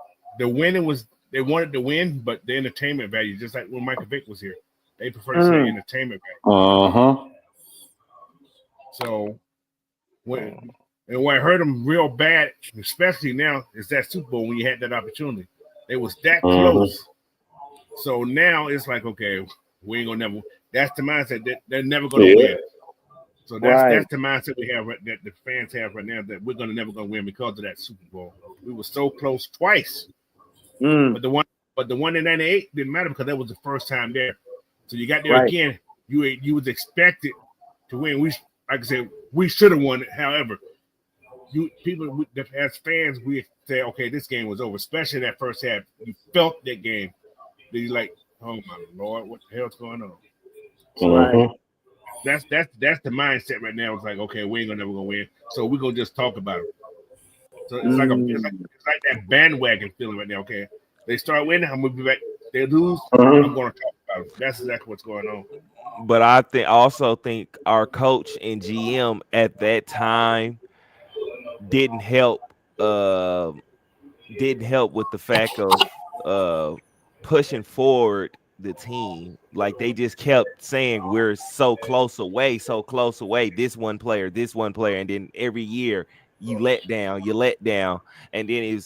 wanted to win, but the entertainment value, just like when Michael Vick was here, they prefer to say entertainment value. So when I heard them real bad, especially now, is that Super Bowl when you had that opportunity. They was that close. So now it's like, okay, we ain't gonna never. That's the mindset that they're never gonna win. So that's the mindset we have that the fans have right now, that we're never gonna win because of that Super Bowl. We were so close twice, but the one in '98 didn't matter because that was the first time there. So you got there again. You was expected to win. Like I said, we should have won it. However, as fans, we say, okay, this game was over. Especially that first half, you felt that game. Then you're like, oh my Lord, what the hell's going on? That's the mindset right now. It's like, okay, we ain't never gonna win, so we're gonna just talk about it. So it's like that bandwagon feeling right now. Okay, they start winning, I'm gonna be back. They lose, I'm gonna talk about it. That's exactly what's going on. But I also think our coach and GM at that time didn't help. Didn't help with the fact of pushing forward the team. Like they just kept saying we're so close away, so close away. This one player, and then every year you let down, and then it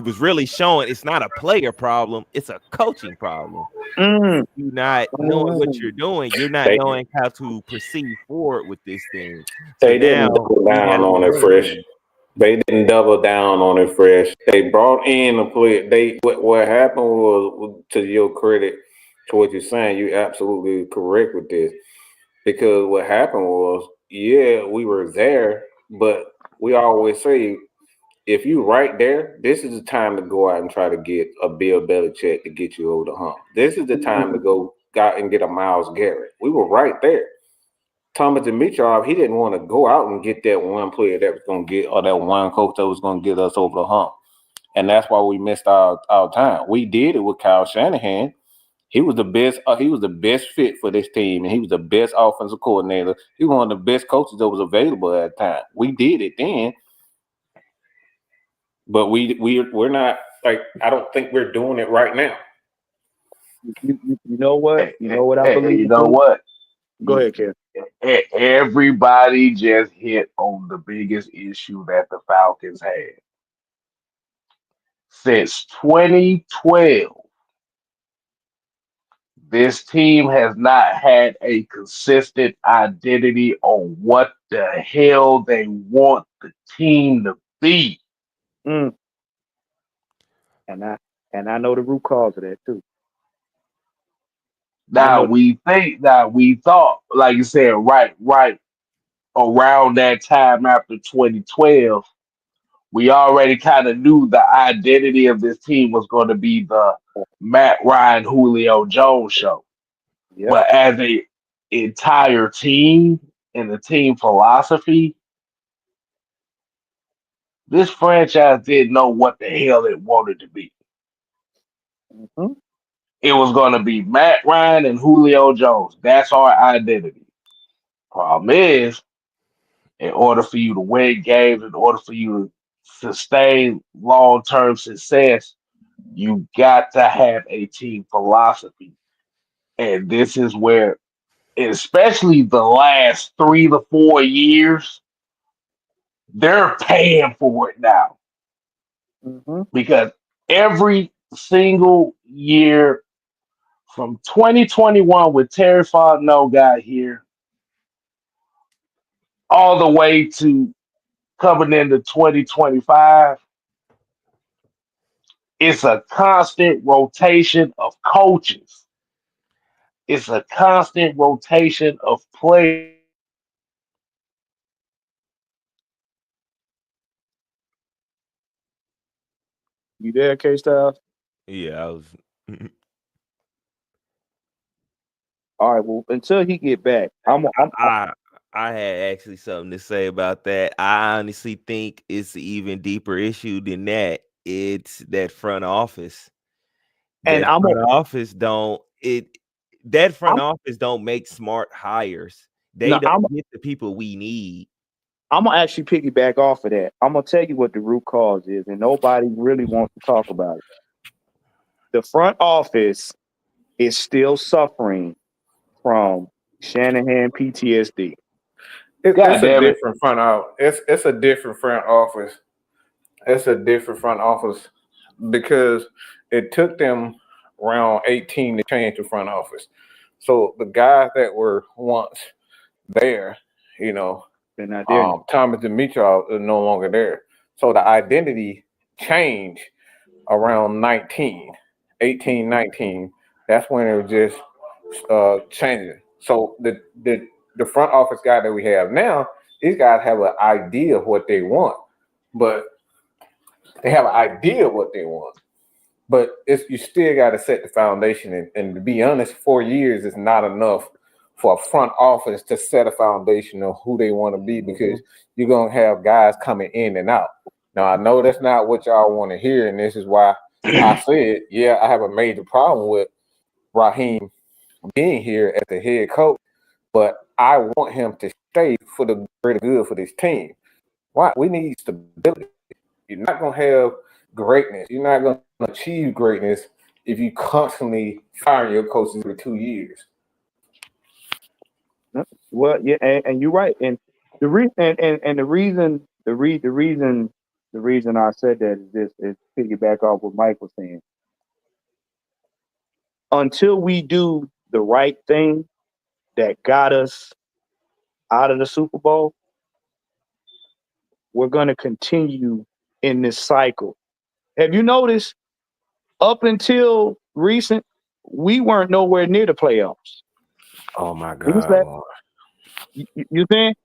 was really showing it's not a player problem, it's a coaching problem. You not knowing what you're doing, you're not knowing how to proceed forward with this thing. So they didn't double down on it, Fresh. They didn't double down on it, Fresh. They brought in a player. What happened was, to your credit, to what you're saying, you're absolutely correct with this. Because what happened was, yeah, we were there, but we always say, if you right there, this is the time to go out and try to get a Bill Belichick to get you over the hump. This is the time to go out and get a Myles Garrett. We were right there. Thomas Dimitrov, he didn't want to go out and get that one player that was going to get, or that one coach that was going to get us over the hump. And that's why we missed our time. We did it with Kyle Shanahan. He was the best. He was the best fit for this team, and he was the best offensive coordinator. He was one of the best coaches that was available at the time. We did it then, but we're not, like, I don't think we're doing it right now. You know what? You know what I believe. You know what? Go ahead, Ken. Everybody just hit on the biggest issue that the Falcons had. Since 2012, this team has not had a consistent identity on what the hell they want the team to be. And I know the root cause of that too. We thought, like you said, right around that time after 2012, we already kind of knew the identity of this team was going to be the Matt Ryan, Julio Jones show. Yep. But as an entire team and the team philosophy, this franchise didn't know what the hell it wanted to be. It was going to be Matt Ryan and Julio Jones. That's our identity. Problem is, in order for you to win games, in order for you to sustain long-term success, you got to have a team philosophy. And this is where, especially the last 3 to 4 years, they're paying for it now. Because every single year from 2021 with Terry Fontenot got here, all the way to coming into 2025, it's a constant rotation of coaches. It's a constant rotation of players. You there, K-Styles? Yeah, I was. All right. Well, until he get back, I had actually something to say about that. I honestly think it's an even deeper issue than that. It's that front office. That front office don't make smart hires. They don't get the people we need. I'm gonna actually piggyback off of that. I'm gonna tell you what the root cause is, and nobody really wants to talk about it. The front office is still suffering from Shanahan PTSD. It's a different front office. It's a different front office. It's a different front office because it took them around 18 to change the front office. So the guys that were once there, they're not there. Thomas Dimitrov is no longer there. So the identity changed around 18, 19. That's when it was just changing. So the front office guy that we have now, these guys have an idea of what they want, but they have an idea of what they want. But you still got to set the foundation, and to be honest, 4 years is not enough for a front office to set a foundation of who they want to be, because you're gonna have guys coming in and out. Now I know that's not what y'all want to hear, and this is why I said, yeah, I have a major problem with Raheem being here as the head coach, but I want him to stay for the greater good for this team. Why? We need stability. You're not gonna have greatness. You're not gonna achieve greatness if you constantly fire your coaches every 2 years. Well, yeah, and you're right. And the reason I said that is this, is piggyback off what Mike was saying. Until we do the right thing that got us out of the Super Bowl, we're going to continue in this cycle. Have you noticed, up until recent, we weren't nowhere near the playoffs? Oh my God. You think?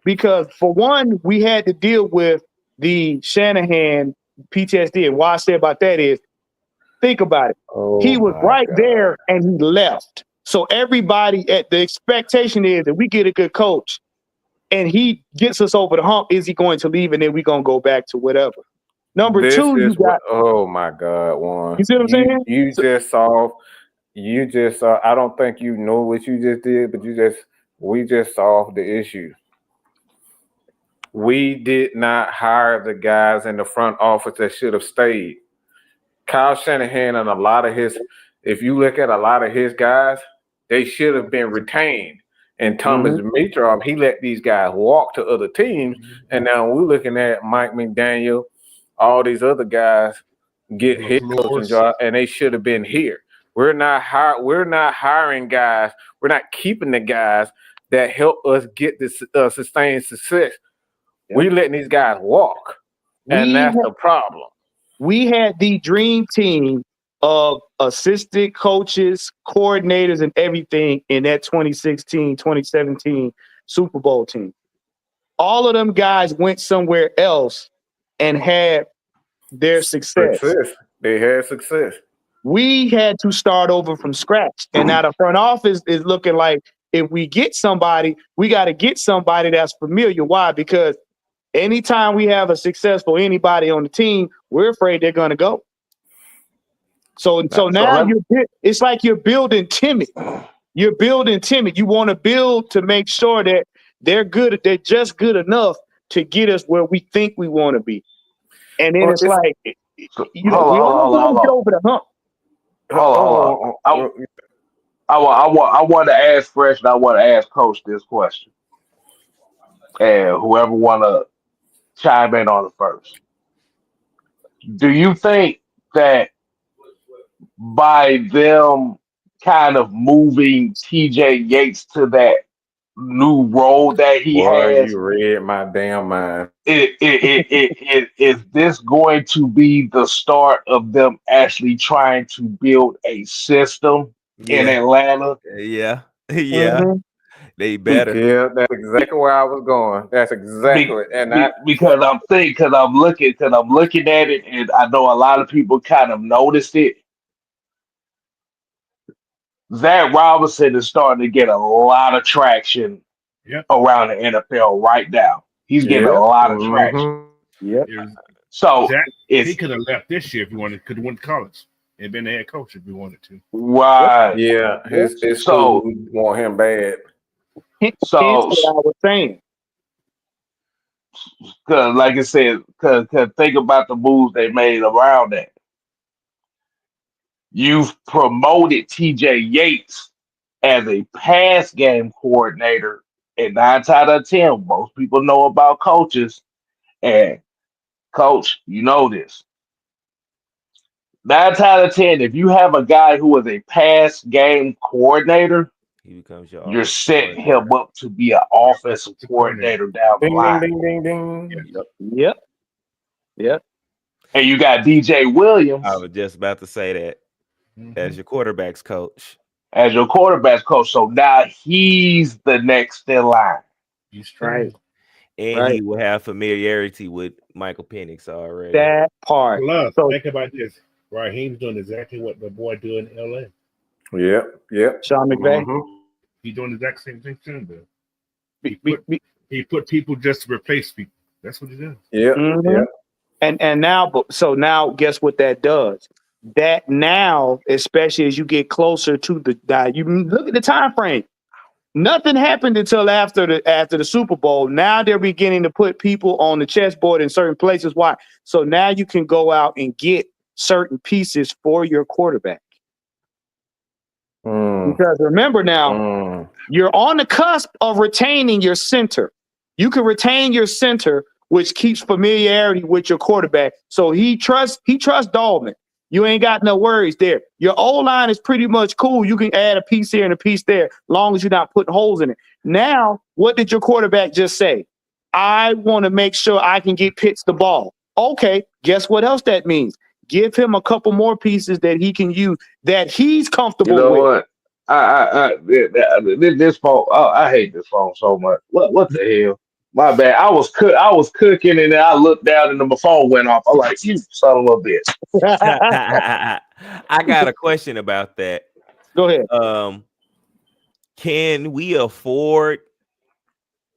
Because for one, we had to deal with the Shanahan PTSD. And why I say about that is, think about it. He was right there and he left. So everybody, the expectation is that we get a good coach and he gets us over the hump. Is he going to leave? And then we're going to go back to whatever. Number two, you got. Oh my God, Juan. You see what I'm saying? You just saw. I don't think you know what you just did, but we just solved the issue. We did not hire the guys in the front office that should have stayed. Kyle Shanahan and a lot of his, if you look at a lot of his guys, they should have been retained. And Thomas Dimitrov, he let these guys walk to other teams. And now we're looking at Mike McDaniel, all these other guys get head coaching jobs, and they should have been here. We're not hiring guys. We're not keeping the guys that help us get this sustained success. We're letting these guys walk, and that's the problem. We had the dream team of assistant coaches, coordinators, and everything in that 2016, 2017 Super Bowl team. All of them guys went somewhere else and had their success. They had success. We had to start over from scratch. And now the front office is looking like, if we get somebody, we got to get somebody that's familiar. Why? Because anytime we have a successful anybody on the team, we're afraid they're going to go. So now it's like you're building timid. You're building timid. You want to build to make sure that they're good. They're just good enough to get us where we think we want to be. And then it's like, we only get over the hump. Hold on. I want to ask Fresh, and I want to ask Coach this question, and whoever want to chime in on it first. Do you think that by them kind of moving TJ Yates to that new role that he has, you read my damn mind. Is this going to be the start of them actually trying to build a system in Atlanta? Yeah. They better. Yeah, that's exactly where I was going. That's exactly because I'm looking at it, and I know a lot of people kind of noticed it. Zach Robinson is starting to get a lot of traction around the NFL right now. He's getting a lot of traction. Yep. So he could have left this year if he wanted. Could have went to college and been the head coach if he wanted to. Right. Yeah. His school want him bad. So what I was saying. Because, like I said, because think about the moves they made around that. You've promoted TJ Yates as a pass game coordinator, and 9 out of 10, most people know about coaches. And Coach, you know this. 9 out of 10, if you have a guy who is a pass game coordinator, he becomes you're setting him up to be an offensive coordinator down the line. Ding, ding, ding, ding. Yep. And you got DJ Williams. I was just about to say that. As your quarterback's coach. So now he's the next in line. He's trying. And he will have familiarity with Michael Penix already. That part. So think about this. Raheem's doing exactly what the boy doing in LA. Yep. Sean McVay. He's doing the exact same thing too. He put people just to replace people. That's what he does. Yeah, yeah. And now, guess what that does? That now, especially as you get closer to you look at the time frame. Nothing happened until after the Super Bowl. Now they're beginning to put people on the chessboard in certain places. Why? So now you can go out and get certain pieces for your quarterback. Because remember now, you're on the cusp of retaining your center. You can retain your center, which keeps familiarity with your quarterback. So he trusts Dahlman. You ain't got no worries there. Your O-line is pretty much cool. You can add a piece here and a piece there, long as you're not putting holes in it. Now, what did your quarterback just say? I want to make sure I can get Pitts the ball. Okay, guess what else that means? Give him a couple more pieces that he can use that he's comfortable with. You know what? This phone. Oh, I hate this phone so much. What the hell? My bad. I was cooking and then I looked down and my phone went off. I'm like, you son of a bitch. I got a question about that. Go ahead. Can we afford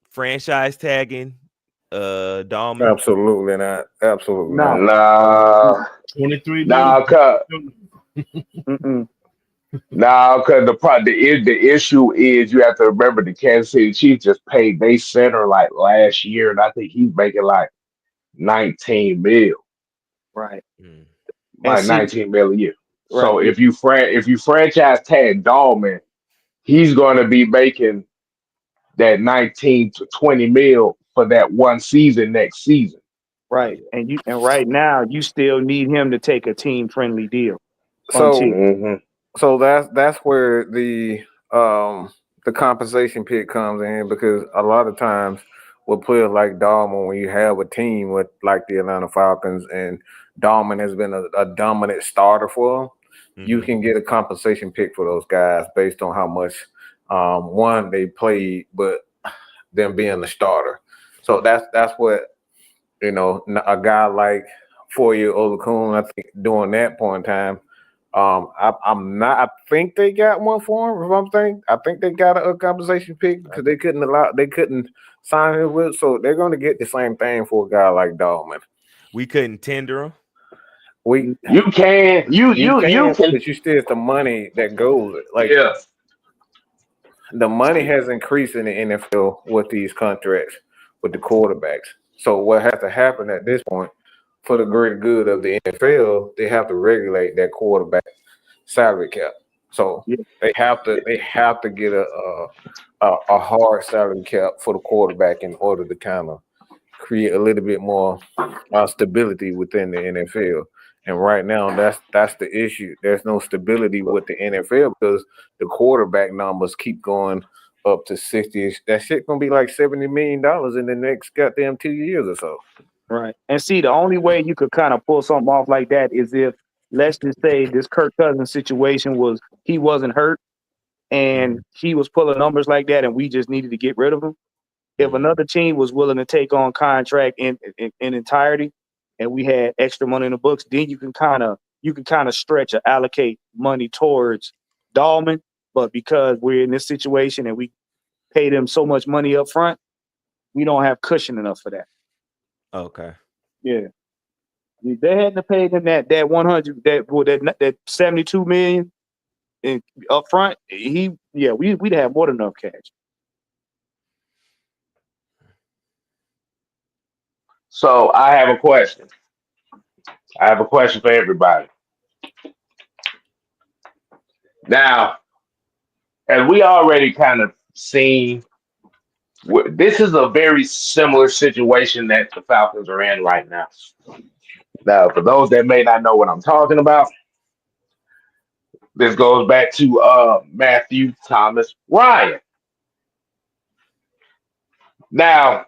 franchise tagging Dahlman? Absolutely not. Absolutely not. Nah. 23 Nah, because the issue is you have to remember the Kansas City Chiefs just paid their center like last year, and I think he's making like 19 mil. Right. Like 19 mil a year. Right. So if you franchise tag Dahlman, he's going to be making that 19 to 20 mil for that one season next season. Right. And right now you still need him to take a team friendly deal. So that's where the compensation pick comes in, because a lot of times with players like Dahlman, when you have a team with like the Atlanta Falcons and Dahlman has been a dominant starter for them, you can get a compensation pick for those guys based on how much one they played, but them being the starter. So that's what, you know, a guy like Foye Oluokun, I think during that point in time, I think they got one for him. I think they got a compensation pick because they couldn't sign him with. So they're going to get the same thing for a guy like Dahlman. We couldn't tender him. You can, but you still have the money that goes. Like, the money has increased in the NFL with these contracts with the quarterbacks. So what has to happen at this point, for the greater good of the NFL, they have to regulate that quarterback salary cap. So they have to get a hard salary cap for the quarterback in order to kind of create a little bit more stability within the NFL. And right now, that's the issue. There's no stability with the NFL because the quarterback numbers keep going up to 60. That shit gonna be like $70 million in the next goddamn 2 years or so. Right. And see, the only way you could kind of pull something off like that is if, let's just say, this Kirk Cousins situation was he wasn't hurt and he was pulling numbers like that and we just needed to get rid of him. If another team was willing to take on contract in entirety and we had extra money in the books, then you can kind of stretch or allocate money towards Dahlman. But because we're in this situation and we paid him so much money up front, we don't have cushion enough for that. Okay. Yeah. If they hadn't paid him that 100, that 72 million in up front, we'd have more than enough cash. So I have a question. For everybody. Now, as we already kind of seen, this is a very similar situation that the Falcons are in right now. Now, for those that may not know what I'm talking about, this goes back to Matthew Thomas Ryan. Now,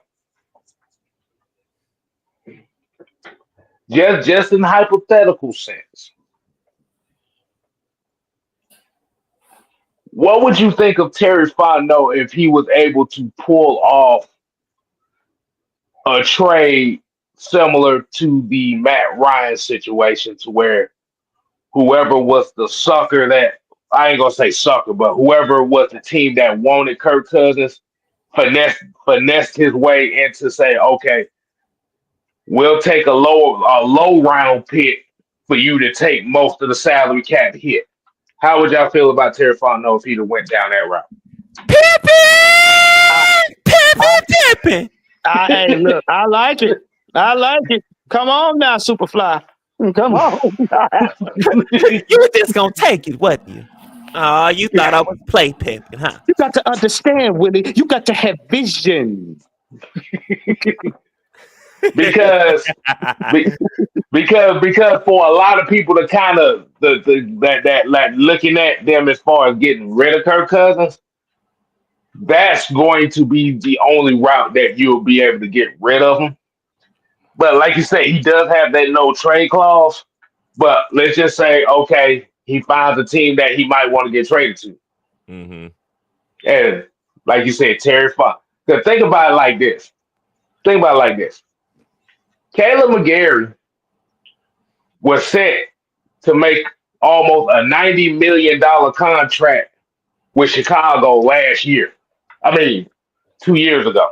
just in hypothetical sense, what would you think of Terry Fontenot if he was able to pull off a trade similar to the Matt Ryan situation, to where whoever was the sucker that I ain't gonna say sucker, but whoever was the team that wanted Kirk Cousins finessed his way into say, okay, we'll take a low round pick for you to take most of the salary cap hit. How would y'all feel about Terry Fontenot if he'd have went down that route? Pippin. Hey, look, I like it. Come on now, Superfly. Come on. You were just gonna take it, wasn't you? Oh, you thought I was play pipping, huh? You got to understand, Willie. You got to have vision. because for a lot of people to kind of that like looking at them as far as getting rid of Kirk Cousins, that's going to be the only route that you'll be able to get rid of him. But like you say, he does have that no trade clause. But let's just say, okay, he finds a team that he might want to get traded to. Mm-hmm. And like you said, Terry Funk. Because think about it like this. Caleb McGarry was set to make almost a $90 million contract with Chicago last year. 2 years ago.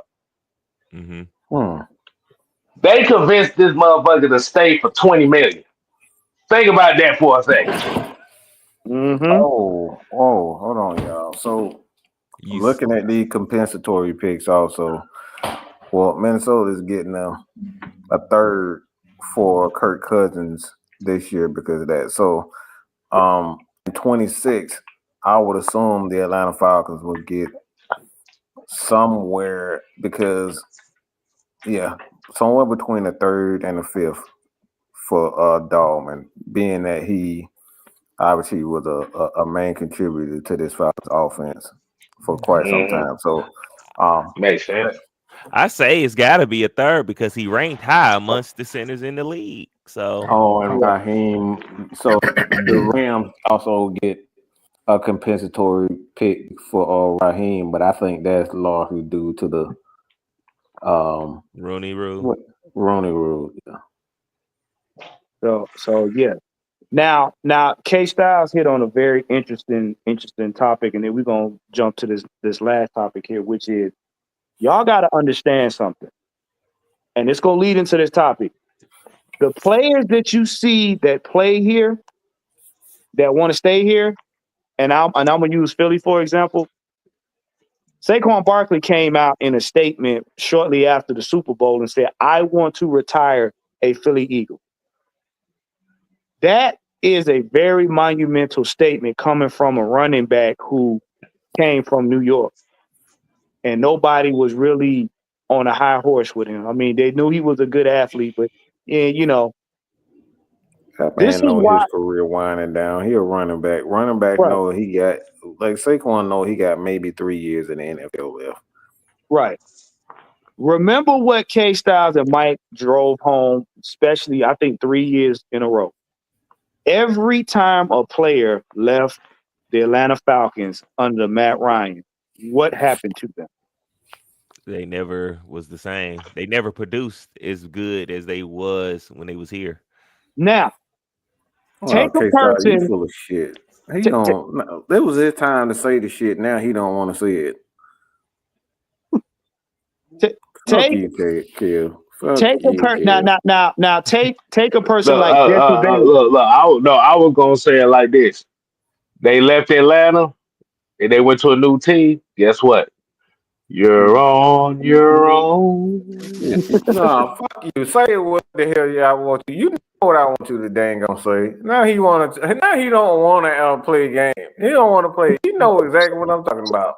Mm-hmm. They convinced this motherfucker to stay for $20 million. Think about that for a second. Mm-hmm. Oh, hold on, y'all. So looking at the compensatory picks also, well, Minnesota is getting a third for Kirk Cousins this year because of that. So in 26, I would assume the Atlanta Falcons will get somewhere because somewhere between the third and the fifth for Dahlman, being that he obviously was a main contributor to this Falcons offense for quite some time. So makes sense. I say it's got to be a third because he ranked high amongst the centers in the league. So and Raheem. So the Rams also get a compensatory pick for Raheem, but I think that's largely due to the Rooney Rule. Rooney Rule. Yeah. So yeah. Now K Styles hit on a very interesting topic, and then we're gonna jump to this last topic here, which is y'all gotta understand something. And it's gonna lead into this topic. The players that you see that play here, that want to stay here, and I'm gonna use Philly for example. Saquon Barkley came out in a statement shortly after the Super Bowl and said, "I want to retire a Philly Eagle." That is a very monumental statement coming from a running back who came from New York. And nobody was really on a high horse with him. I mean, they knew he was a good athlete, but That man know his career winding down. He a running back. Running back know he got, like Saquon know he got maybe 3 years in the NFL left. Right. Remember what K Styles and Mike drove home, especially I think 3 years in a row. Every time a player left the Atlanta Falcons under Matt Ryan, what happened to them? They never was the same. They never produced as good as they was when they was here. Now, take a person. You full of shit. He don't. There was his time to say the shit. Now he don't want to say it. Fuck you, Kill. Take a person. Now, take a person like look. I was gonna say it like this. They left Atlanta and they went to a new team. Guess what? You're on your own. No, fuck you. Say what the hell y'all want to. You know what I want you to dang gonna say. Now he don't want to play a game. He don't want to play. You know exactly what I'm talking about.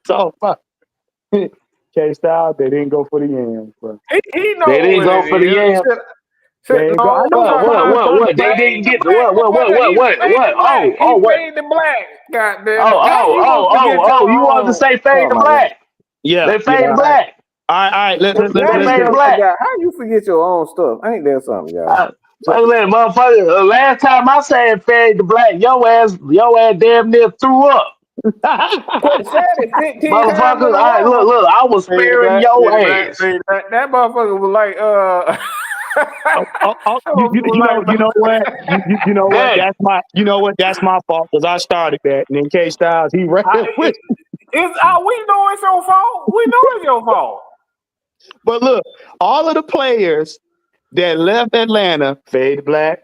So fuck. K Styles, they didn't go for the yams, bro. He knows they didn't go for the yams. What? They didn't get what? Oh, what? Fade the black. Goddamn. You want to say fade the black? Yeah. They fade the black. All right. Let's fade the black. How you forget your own stuff? Ain't that something, y'all? Motherfucker, last time I said fade the black, your ass damn near threw up. Motherfucker, look, I was sparing your ass. That motherfucker was like, You know what? You know what? That's my fault because I started that, and then K Styles he ran with. We know it's your fault. We know it's your fault. But look, all of the players that left Atlanta fade to black.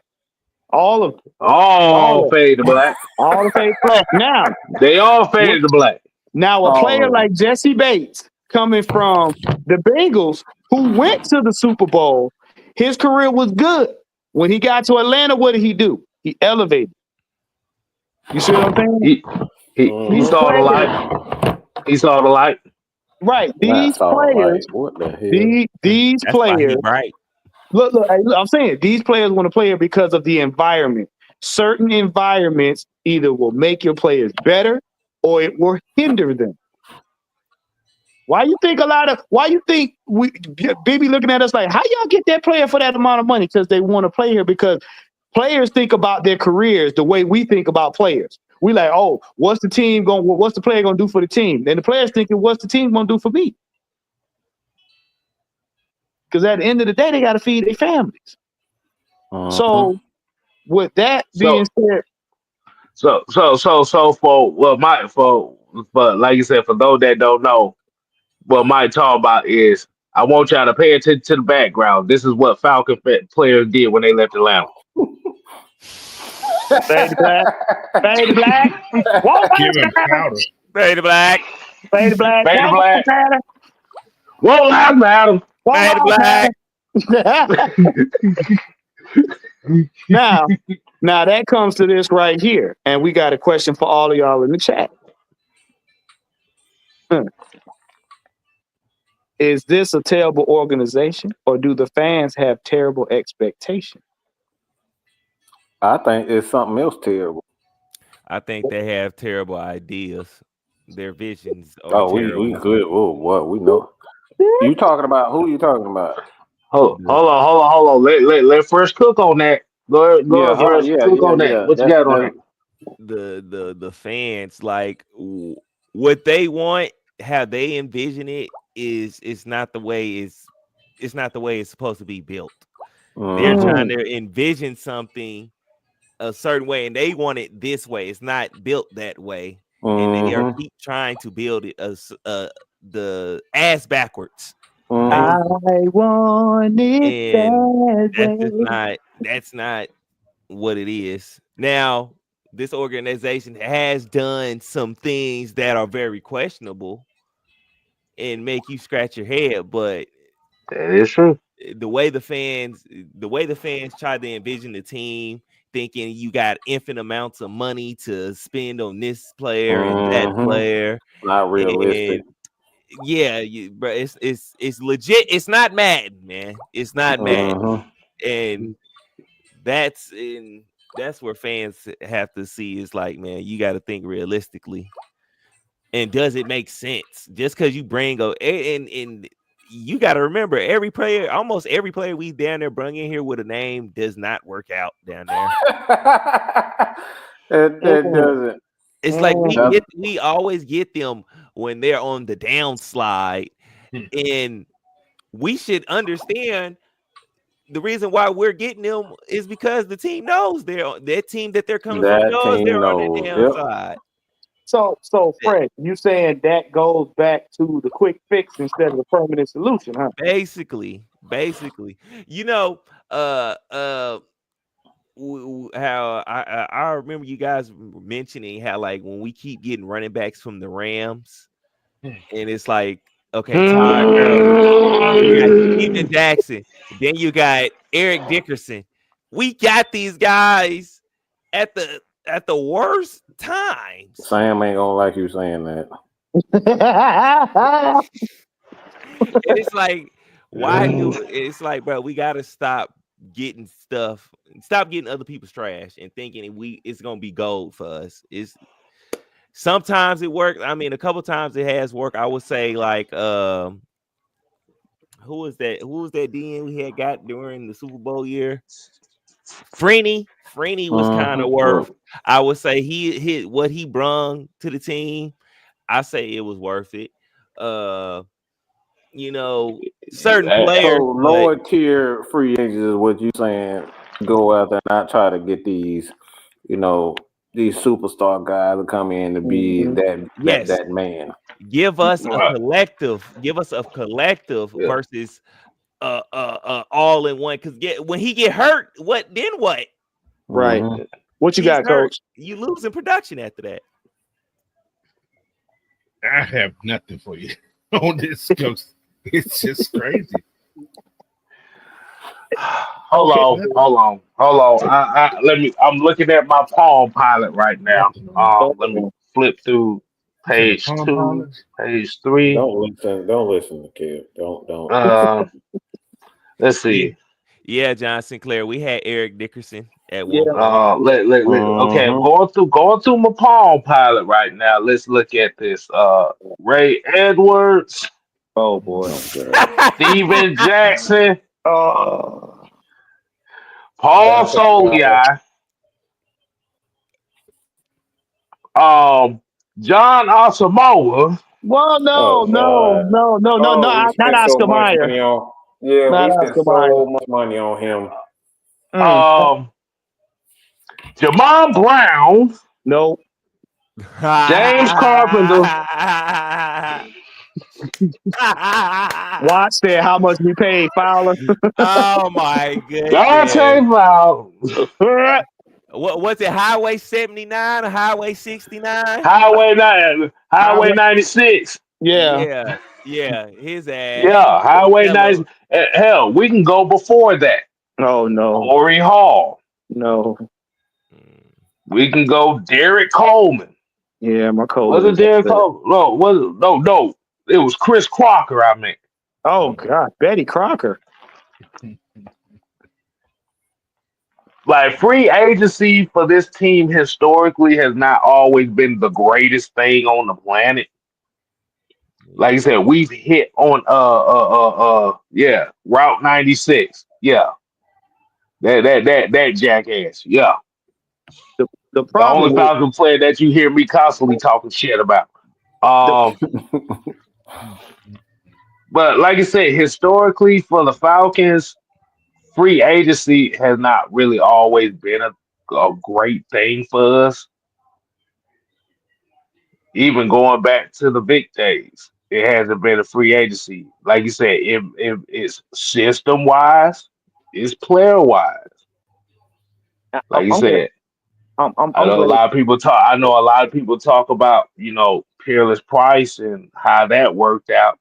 All of them. All fade to black. All the fade to black. Now they all faded to black. Now a player like Jesse Bates coming from the Bengals, who went to the Super Bowl, his career was good. When he got to Atlanta, what did he do? He elevated. You see what I'm saying? He saw the light. He saw the light. Right. These players. What the hell? These players. Right. Look, I'm saying these players want to play here because of the environment. Certain environments either will make your players better or it will hinder them. Why you think we Bibby looking at us like, how y'all get that player for that amount of money? Because they want to play here, because players think about their careers the way we think about players. We like, oh, what's the player gonna do for the team? And the players thinking, what's the team gonna do for me? Because at the end of the day, they got to feed their families. So, with that being said, for like you said, for those that don't know, what Mike talking about is, I want y'all to pay attention to the background. This is what Falcon players did when they left Atlanta. Fade to black. Fade to black. Fade to black. Fade to black. Fade to black. Won't last, madam. Fade to black. Now that comes to this right here, and we got a question for all of y'all in the chat. Is this a terrible organization, or do the fans have terrible expectations? I think it's something else terrible. I think they have terrible ideas. Their visions are terrible. We good. Oh, what we know. You talking about who? You talking about? Hold on. Let first cook on that. Go cook on that. What you got on it? The fans, like, what they want, how they envision it is not the way it's supposed to be built. They're trying to envision something a certain way, and they want it this way. It's not built that way, and they are keep trying to build it the ass backwards. I want it that way. That's not what it is. Now, this organization has done some things that are very questionable and make you scratch your head, but that is true. The way the fans try to envision the team, thinking you got infinite amounts of money to spend on this player and that player, not realistic. Bro, it's legit. It's not Madden, man. It's not Madden, and that's where fans have to see. Is like, man, you got to think realistically, and does it make sense? Just because you bring and you got to remember, almost every player we down there bring in here with a name does not work out down there. It doesn't. It's like we always get them when they're on the downslide, and we should understand the reason why we're getting them is because the team knows that team that they're coming from knows they're on the downside. So Fred, you saying that goes back to the quick fix instead of the permanent solution, huh? Basically, you know, how I remember you guys mentioning how, like, when we keep getting running backs from the Rams, and it's like, okay, Todd Gurley, you got Steven Jackson, then you got Eric Dickerson. We got these guys at the worst times. Sam ain't gonna like you saying that. And it's like, it's like, bro, we gotta stop getting other people's trash and thinking it's gonna be gold for us. Sometimes it works. I mean, a couple times it has worked. I would say, like, who was that DN we had got during the Super Bowl year? Freeney was kind of worth. I would say he hit what he brung to the team. I say it was worth it. you know, certain players. So lower tier free agents is what you saying. Go out there and not try to get these, you know, these superstar guys to come in to be that man. Give us a collective. Give us a collective versus all in one. Because when he get hurt, what? Right. Mm-hmm. What you got, Coach? You losing production after that. I have nothing for you on this. It's just crazy. Hold on. I'm looking at my Palm Pilot right now. Let me flip through page 2, page 3. Don't listen to Kev. Don't. Let's see. Yeah, John Sinclair. We had Eric Dickerson at one point. Okay, I'm going through my Palm Pilot right now. Let's look at this. Ray Edwards. Oh boy. Steven Jackson. Oh. Paul Soliai. John Asamoah. Well, no, not Oscar Mayer. We spent so much money on him. Jamon Brown. Nope. James Carpenter. Watch there how much we paid Fowler. Oh my goodness. Dante Fowler. What was it? Highway 79 or Highway 69? Highway 96. Yeah. His ass. Yeah, Highway 96. Hell, we can go before that. Oh no. Corey Hall. No. We can go Derek Coleman. Yeah, my coach. Was it Derek Coleman? No. It was Chris Crocker, I meant. Oh God, Betty Crocker. Like, free agency for this team historically has not always been the greatest thing on the planet. Like I said, we've hit on Route 96. Yeah. That jackass. Yeah. The problem only Falcon player that you hear me constantly talking shit about. But like I said, historically for the Falcons, free agency has not really always been a great thing for us. Even going back to the Vic days, it hasn't been a free agency. Like you said, if it's system wise, it's player wise. Like you said, I know a lot of people talk about, Peerless Price and how that worked out.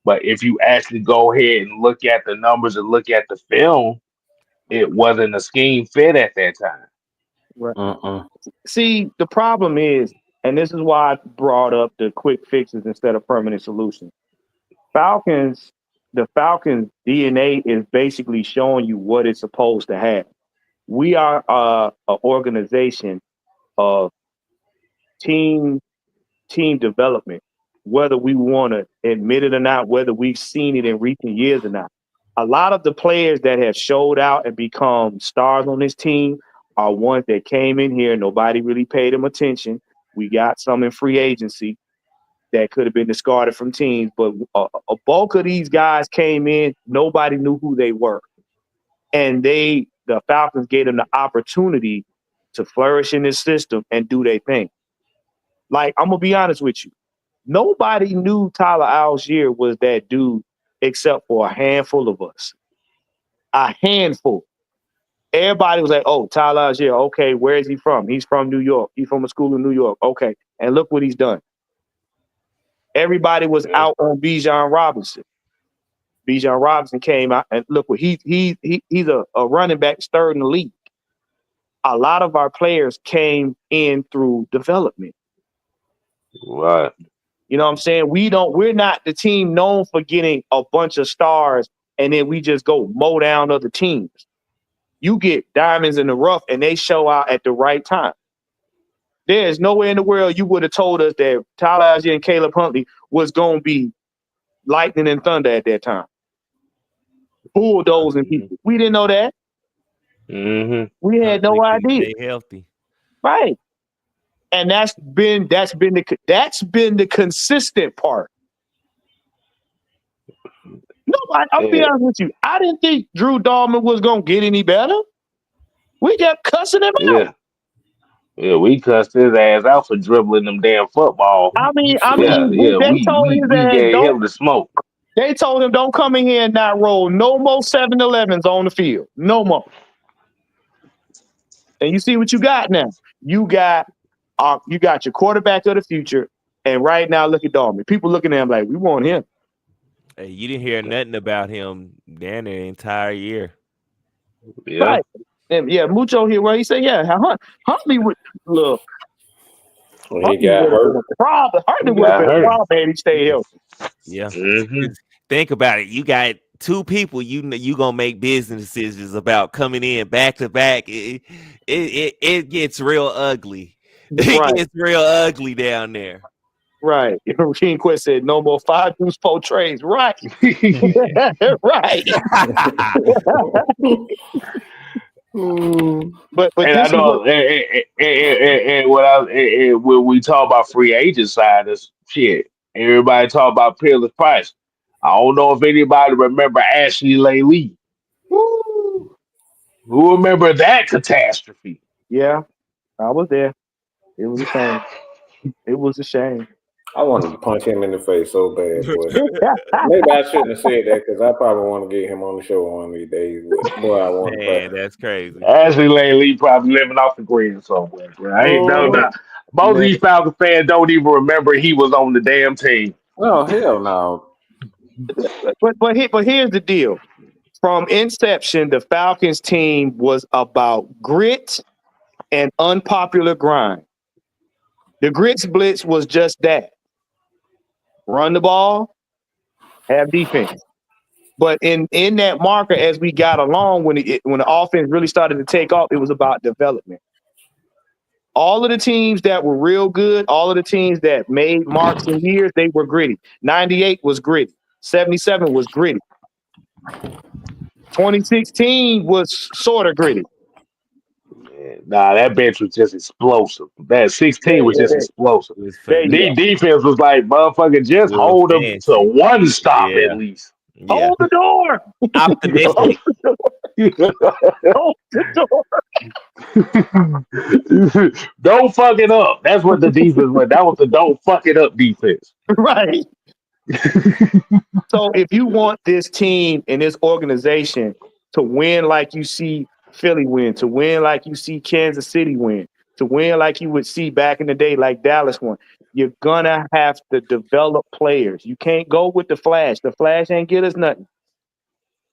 But if you actually go ahead and look at the numbers and look at the film, it wasn't a scheme fit at that time. Right. See, the problem is, and this is why I brought up the quick fixes instead of permanent solutions. The Falcons DNA is basically showing you what it's supposed to have. We are an organization of team development, whether we want to admit it or not, whether we've seen it in recent years or not. A lot of the players that have showed out and become stars on this team are ones that came in here. Nobody really paid them attention. We got some in free agency that could have been discarded from teams, but a bulk of these guys came in. Nobody knew who they were. And the Falcons gave them the opportunity to flourish in this system and do their thing. Like, I'm going to be honest with you. Nobody knew Tyler Algier was that dude except for a handful of us. A handful. Everybody was like, oh, Tyler Algier, okay, where is he from? He's from New York. He's from a school in New York. Okay, and look what he's done. Everybody was out on Bijan Robinson. Bijan Robinson came out, and look what he's a running back third in the league. A lot of our players came in through development. Right. You know what I'm saying? We're not the team known for getting a bunch of stars and then we just go mow down other teams. You get diamonds in the rough and they show out at the right time. There's nowhere in the world you would have told us that Tyler Algier and Caleb Huntley was going to be lightning and thunder at that time. Bulldozing people. We didn't know that. Mm-hmm. We had no idea. Stay healthy. Right. And that's been the consistent part. No, I'll be honest with you. I didn't think Drew Dahlman was gonna get any better. We kept cussing him out. Yeah, we cussed his ass out for dribbling them damn football. I mean, we gave him the smoke. They told him don't come in here and not roll no more 7-Elevens on the field. No more. And you see what you got now. You got your quarterback of the future, and right now look at Dahlman. People looking at him like we want him. Hey, you didn't hear nothing about him damn the entire year. Yeah. Right. And Mucho here where he said, Huntley would look. He got hurt. Huntley would have been a problem had he stayed healthy. Yeah. Mm-hmm. Think about it. You got two people you gonna make business decisions about coming in back to back. It gets real ugly. Right. It gets real ugly down there. Right. King Quest said no more 5 deuce portrays. Right. Right. But and I know when we talk about free agent signings, shit, everybody talk about Peerless Price. I don't know if anybody remember Ashley Lee. Who remember that catastrophe? Yeah, I was there. It was a shame. It was a shame. I wanted to punch him in the face so bad. Maybe I shouldn't have said that because I probably want to get him on the show one of these days. Boy, I want to. That's crazy. Ashley Lee probably living off the grid somewhere. I ain't know that. Most of these Falcon fans don't even remember he was on the damn team. Oh hell no! But here's the deal. From inception, the Falcons team was about grit and unpopular grind. The grits blitz was just that. Run the ball, have defense. But in that marker, as we got along, when the offense really started to take off, it was about development. All of the teams that were real good, all of the teams that made marks in years, they were gritty. 98 was gritty. 77 was gritty. 2016 was sort of gritty. Nah, that bench was just explosive. That 16 was just explosive. Defense was like, motherfucker, just hold them to one stop at least. Hold the door. Optimistic. Hold the door. Don't fuck it up. That's what the defense was. That was the don't fuck it up defense. Right. So if you want this team and this organization to win like you see Philly win, to win like you see Kansas City win, to win like you would see back in the day like Dallas won, you're gonna have to develop players. You can't go with the flash. The flash ain't get us nothing.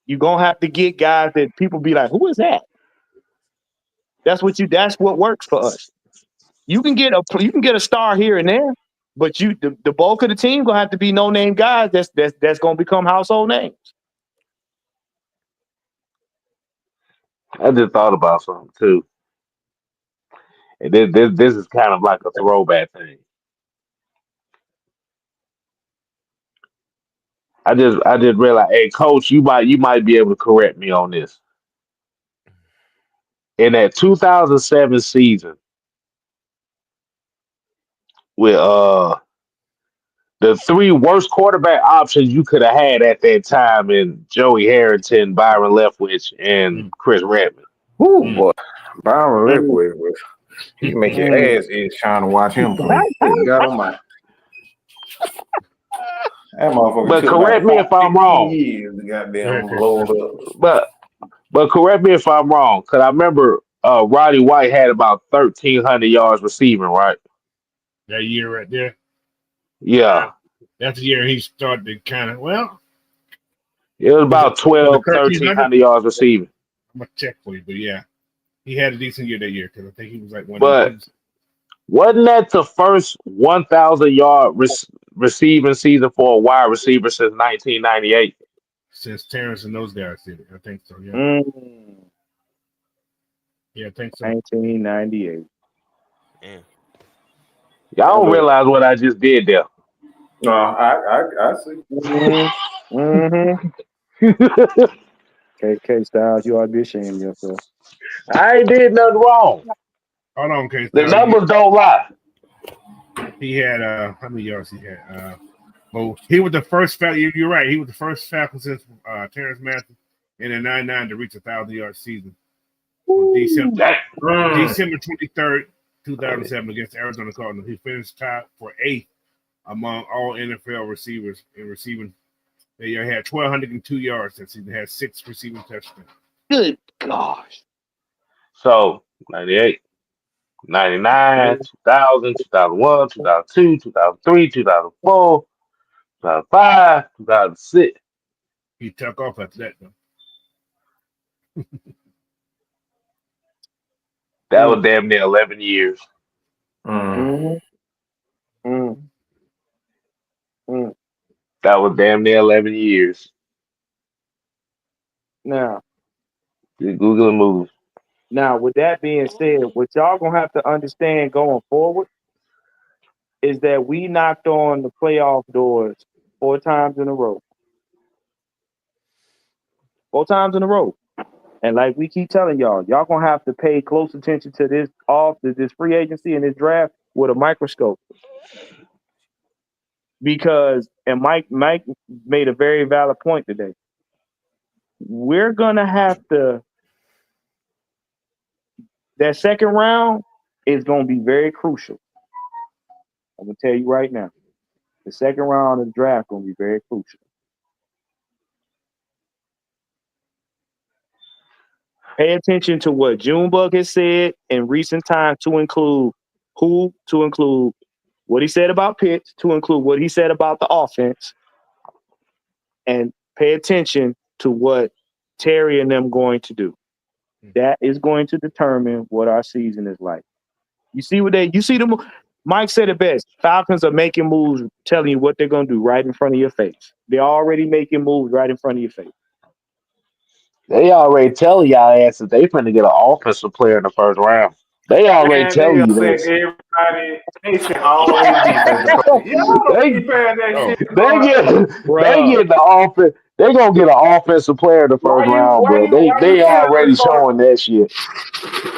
You're gonna have to get guys that people be like, who is that? That's what works for us. You can get a star here and there, but the bulk of the team gonna have to be no-name guys that's gonna become household names. I just thought about something too. And this is kind of like a throwback thing. I just realized, hey, coach, you might be able to correct me on this. In that 2007 season, with the 3 worst quarterback options you could have had at that time in Joey Harrington, Byron Leftwich, and Chris Redmond. Ooh, boy. Byron Leftwich was he can make your ass itch trying to watch him play. God almighty. But correct me if I'm wrong. But correct me if I'm wrong, because I remember Roddy White had about 1,300 yards receiving, right? That year right there. Yeah. That's the year he started to kind of, it was about 1,300 yards receiving. I'm going to check for you, but yeah. He had a decent year that year because I think he was like one of the wasn't that the first 1,000-yard receiving season for a wide receiver since 1998? Since Terrence and those guys did it. I think so, yeah. Yeah, I think so. 1998. Yeah. Y'all don't realize what I just did there. No, I see. KK Styles, you ought to be ashamed of yourself. I ain't did nothing wrong. Hold on, K. The numbers don't lie. He had how many yards he had? Well, he was the first Falcon. You're right. He was the first Falcon since Terrence Matthews in the 99 to reach 1,000-yard season. December 23rd, 2007 against Arizona Cardinals. He finished tied for 8th among all NFL receivers in receiving. They had 1,202 yards that season. Had 6 receiving touchdowns. Good gosh. So 98, 99, 2000, 2001, 2002, 2003, 2004, 2005, 2006. He took off after that, though. That was damn near 11 years. Mm-hmm. That was damn near 11 years. Now, Google and move. Now, with that being said, what y'all gonna have to understand going forward is that we knocked on the playoff doors 4 times in a row. 4 times in a row. And like we keep telling y'all gonna have to pay close attention to this free agency and this draft with a microscope. Because, and Mike made a very valid point today. We're gonna have to, that second round is gonna be very crucial. I'm gonna tell you right now. The second round of the draft gonna be very crucial. Pay attention to what Junebug has said in recent times to include what he said about Pitts, to include what he said about the offense, and pay attention to what Terry and them going to do. That is going to determine what our season is like. Mike said it best. Falcons are making moves, telling you what they're going to do right in front of your face. They're already making moves right in front of your face. They already telling y'all asses they finna get an offensive player in the first round. They already telling you this. Everybody, they should always defensive. They get the offense. They gonna get an offensive player in the first round, bro. They already showing that shit.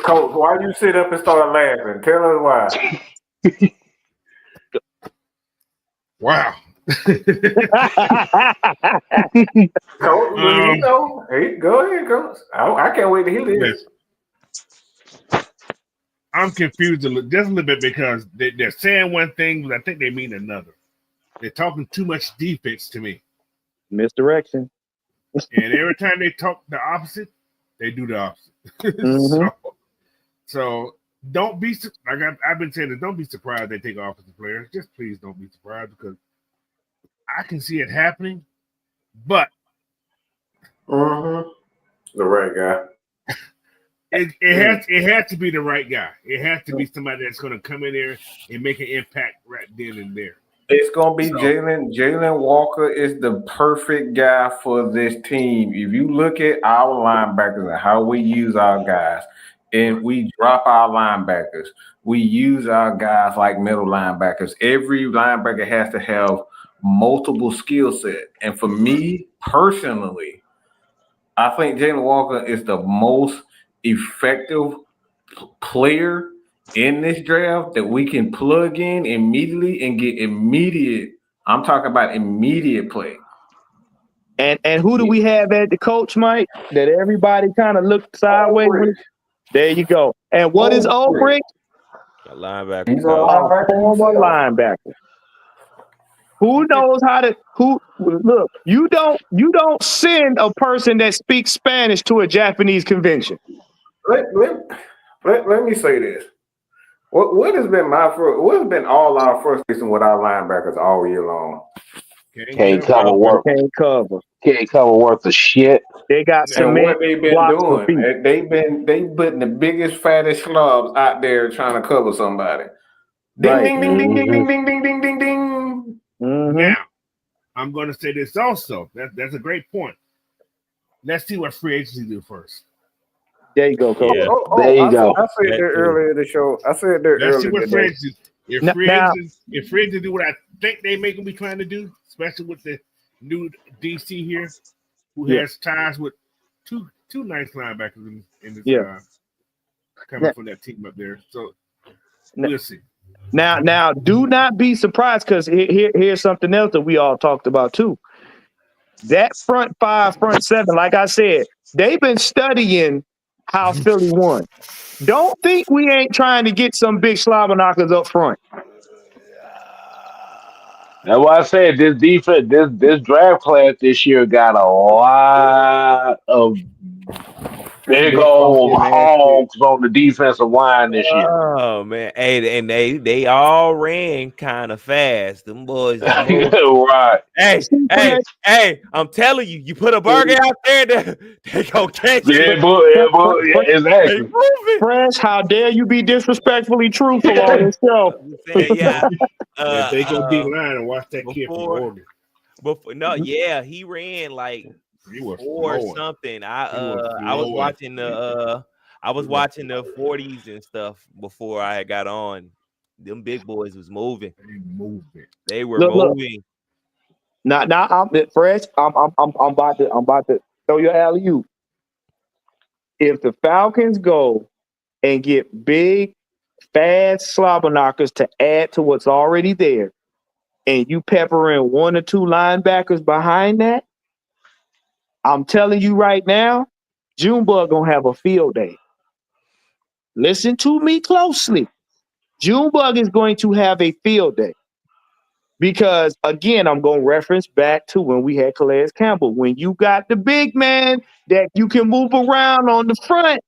Coach, why you sit up and start laughing? Tell us why. Wow. Coach, hey, go ahead, Coach. I can't wait to hear this. I'm confused just a little bit because they're saying one thing, but I think they mean another. They're talking too much defense to me. Misdirection. And every time they talk the opposite, they do the opposite. Mm-hmm. So don't be, like I've been saying, don't be surprised they take offensive players. Just please don't be surprised because I can see it happening, but the right guy. It has to be the right guy. It has to be somebody that's going to come in there and make an impact right then and there. It's going to be Jalen. Jalen Walker is the perfect guy for this team. If you look at our linebackers and how we use our guys, and we drop our linebackers, we use our guys like middle linebackers. Every linebacker has to have multiple skill set. And for me personally, I think Jalen Walker is the most effective player in this draft that we can plug in immediately and get immediate. I'm talking about immediate play. And who do we have at the coach, Mike? That everybody kind of looked sideways with? There you go. And what is Ulbrich? A linebacker. He's a former linebacker. Who knows how to look? You don't send a person that speaks Spanish to a Japanese convention. Let me say this. What has been all our frustration with our linebackers all year long? Can't cover worth a shit. They got cement. What they've been doing, they putting the biggest, fattest slobs out there trying to cover somebody. Ding, ding, ding, ding, ding, ding, ding, ding, ding, ding, ding. Now, I'm going to say this also. That's a great point. Let's see what free agency do first. There you go, Coach. Yeah. There you go. I said there earlier in the show. I said there Let's see earlier. what free agency. If free agency do what I think they may be trying to do, especially with the new DC here, who has ties with two nice linebackers in this coming from that team up there. So we'll see. Now, do not be surprised because here's something else that we all talked about too. That front five, front seven, like I said, they've been studying how Philly won. Don't think we ain't trying to get some big slobber knockers up front. That's why I said this defense, this draft class this year got a lot of big old hogs on the defensive line this year. Oh man, hey, and they all ran kind of fast. Them boys, right? Hey! I'm telling you, you put a burger out there, they gonna catch it. Yeah, exactly. Fresh, how dare you be disrespectfully truthful on this show? Yeah, they go D line and watch that kid from Oregon. He ran like he was 4 something. I was watching the 40s and stuff before I got on. Them big boys was moving. They were moving. Now I'm Fresh. I'm about to throw your alley-oop. If the Falcons go and get big, fast slobber knockers to add to what's already there, and you pepper in 1 or 2 linebackers behind that, I'm telling you right now, Junebug gonna have a field day. Listen to me closely. Junebug is going to have a field day. Because, again, I'm going to reference back to when we had Calais Campbell. When you got the big man that you can move around on the front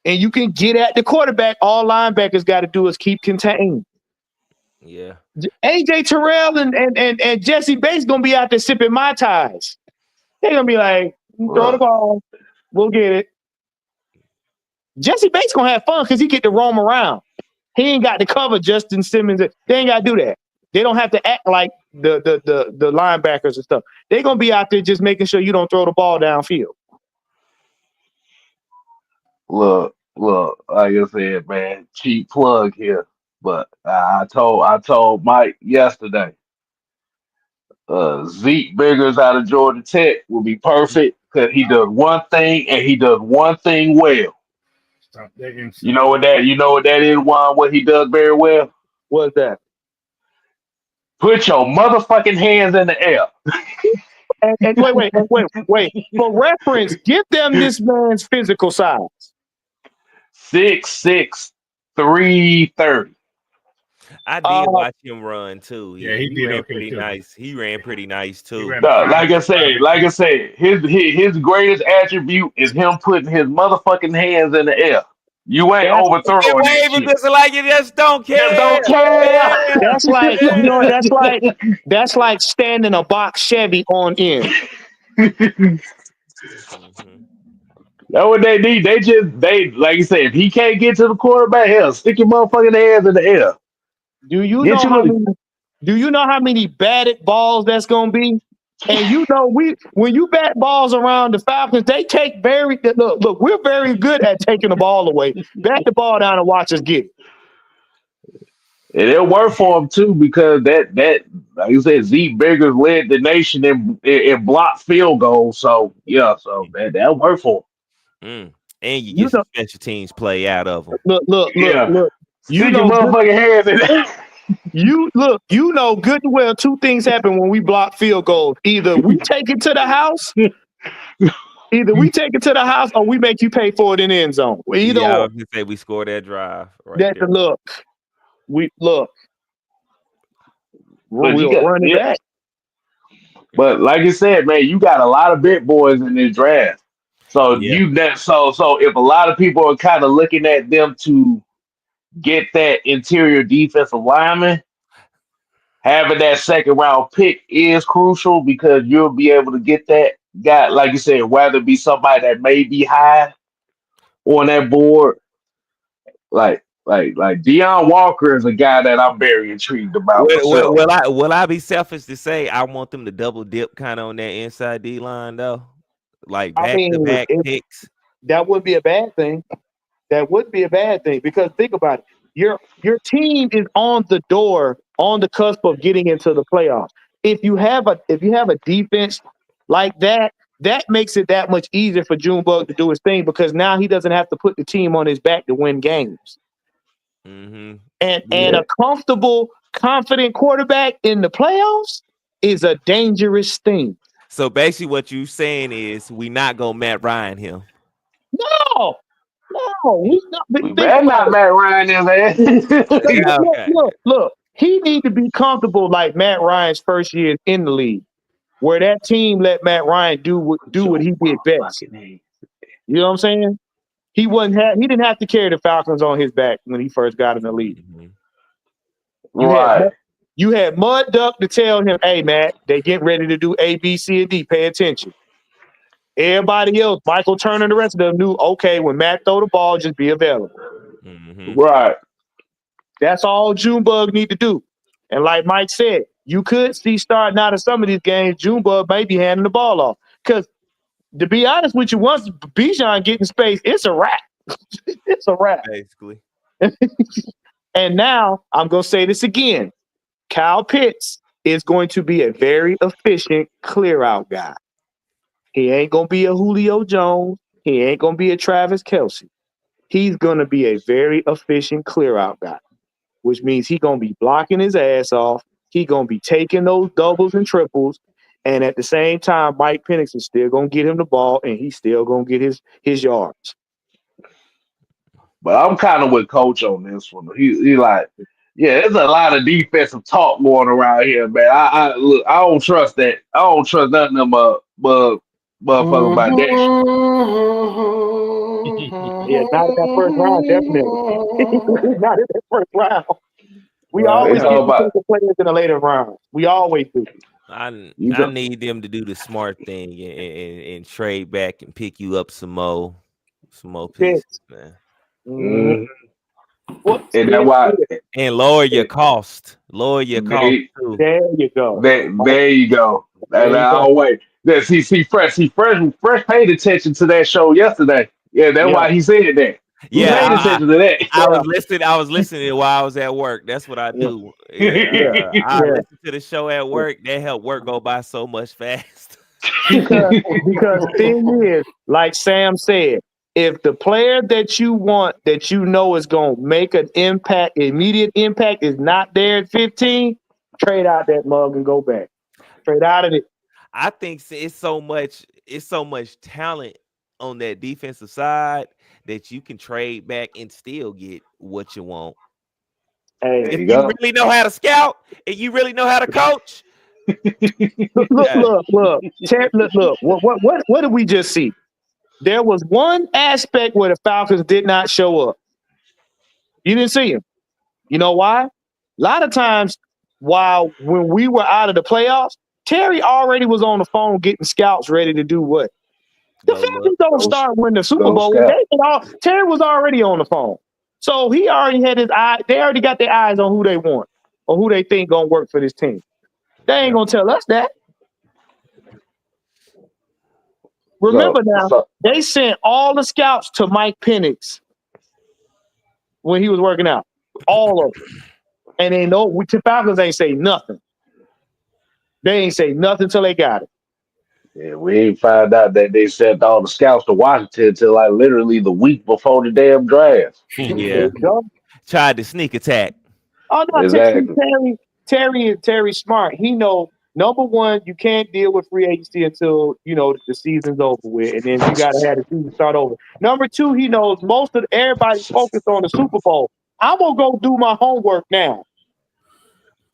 and you can get at the quarterback, all linebackers got to do is keep contained. Yeah. A.J. Terrell and Jesse Bates going to be out there sipping Mai Tais. They're going to be like, throw the ball. We'll get it. Jesse Bates going to have fun because he get to roam around. He ain't got to cover Justin Simmons. They ain't got to do that. They don't have to act like the linebackers and stuff. They're going to be out there just making sure you don't throw the ball downfield. Look, like I said, man, cheap plug here. But I told Mike yesterday, Zeke Biggers out of Georgia Tech will be perfect because he does one thing and he does one thing well. You know what that is, Juan, what he does very well? What's that? Put your motherfucking hands in the air. And wait. For reference, give them this man's physical size. 6'6", 330. I did watch him run too. He ran pretty nice. He ran pretty nice too. Like I said, his greatest attribute is him putting his motherfucking hands in the air. You ain't overthrowing that shit. Just like you just don't care. Just don't care. That's like that's like standing a box Chevy on end. That's what they need. They like you said, if he can't get to the quarterback, hell, stick your motherfucking hands in the air. Do you know how many batted balls that's gonna be? And you know, when you bat balls around the Falcons, they take look, we're very good at taking the ball away. Bat the ball down and watch us get it. And it'll work for him too, because that like you said, Zeke Biggers led the nation in blocked field goals. So that'll work for him. And you get some special teams play out of them. Look. You know, motherfucking hands in there. You know good and well 2 things happen when we block field goals. Either we take it to the house, or we make you pay for it in the end zone. Either I or. was gonna say we score that drive. Right there. Look. We'll run it back. But like you said, man, you got a lot of big boys in this draft. So so if a lot of people are kind of looking at them to get that interior defensive lineman, having that second round pick is crucial because you'll be able to get that guy, like you said, whether it be somebody that may be high on that board. Like Deion Walker is a guy that I'm very intrigued about. Will I be selfish to say I want them to double dip kind of on that inside D line though? Like back-to-back picks. That would be a bad thing. That would be a bad thing because think about it. Your team is on the door, on the cusp of getting into the playoffs. If you have a defense like that, that makes it that much easier for Junebug to do his thing because now he doesn't have to put the team on his back to win games. Mm-hmm. And a comfortable, confident quarterback in the playoffs is a dangerous thing. So basically, what you saying is we not gonna Matt Ryan him. No, we not. We better not Matt Ryan in there. Yeah, okay. Look. He need to be comfortable like Matt Ryan's first year in the league, where that team let Matt Ryan do what he did best. You know what I'm saying? He didn't have to carry the Falcons on his back when he first got in the league. Right. You had Mud Duck to tell him, "Hey, Matt, they getting ready to do A, B, C, and D. Pay attention." Everybody else, Michael Turner and the rest of them knew, okay, when Matt throw the ball, just be available. Mm-hmm. Right. That's all Junebug need to do. And like Mike said, you could see starting out of some of these games, Junebug may be handing the ball off. Because to be honest with you, once Bijan get in space, it's a wrap. It's a wrap. Basically. And now I'm going to say this again. Kyle Pitts is going to be a very efficient clear-out guy. He ain't going to be a Julio Jones. He ain't going to be a Travis Kelce. He's going to be a very efficient clear-out guy, which means he's going to be blocking his ass off. He's going to be taking those doubles and triples. And at the same time, Mike Penix is still going to get him the ball, and he's still going to get his yards. But I'm kind of with Coach on this one. He like, yeah, there's a lot of defensive talk going around here, man. I look, I don't trust that. I don't trust nothing about motherfucker about that. Yeah, not in that first round, definitely. Not in that first round. We always get defensive players in the later rounds. We always do. I need them to do the smart thing and trade back and pick you up some more pieces, man. Mm-hmm. And that's why, and lower your cost. Lower your cost too. There you go. There you go. Wait. See, Fresh paid attention to that show yesterday. Yeah, that's why he said that. Yeah, paid attention to that. I was listening while I was at work. That's what I do. I listen to the show at work. That helped work go by so much fast. because the thing is, like Sam said, if the player that you want, that you know is going to make an impact, immediate impact, is not there at 15, trade out that mug and go back. Trade out of it. I think it's so much talent on that defensive side that you can trade back and still get what you want. Hey, if you really know how to scout and you really know how to coach. Look. What did we just see? There was one aspect where the Falcons did not show up. You didn't see him. You know why? A lot of times, when we were out of the playoffs, Terry already was on the phone getting scouts ready to do what? The Falcons don't start when the Super Bowl. Terry was already on the phone. So he already had his eye. They already got their eyes on who they want or who they think gonna work for this team. They ain't gonna tell us that. Remember they sent all the scouts to Mike Penix when he was working out. All of them. And the Falcons ain't say nothing. They ain't say nothing till they got it. Yeah, we ain't find out that they sent all the scouts to Washington until like literally the week before the damn draft. Yeah. Tried to sneak attack. Oh no, exactly. Terry smart. He knows, number one, you can't deal with free agency until the season's over with, and then you gotta have the season start over. Number two, he knows most of everybody's focused on the Super Bowl. I'm gonna go do my homework now.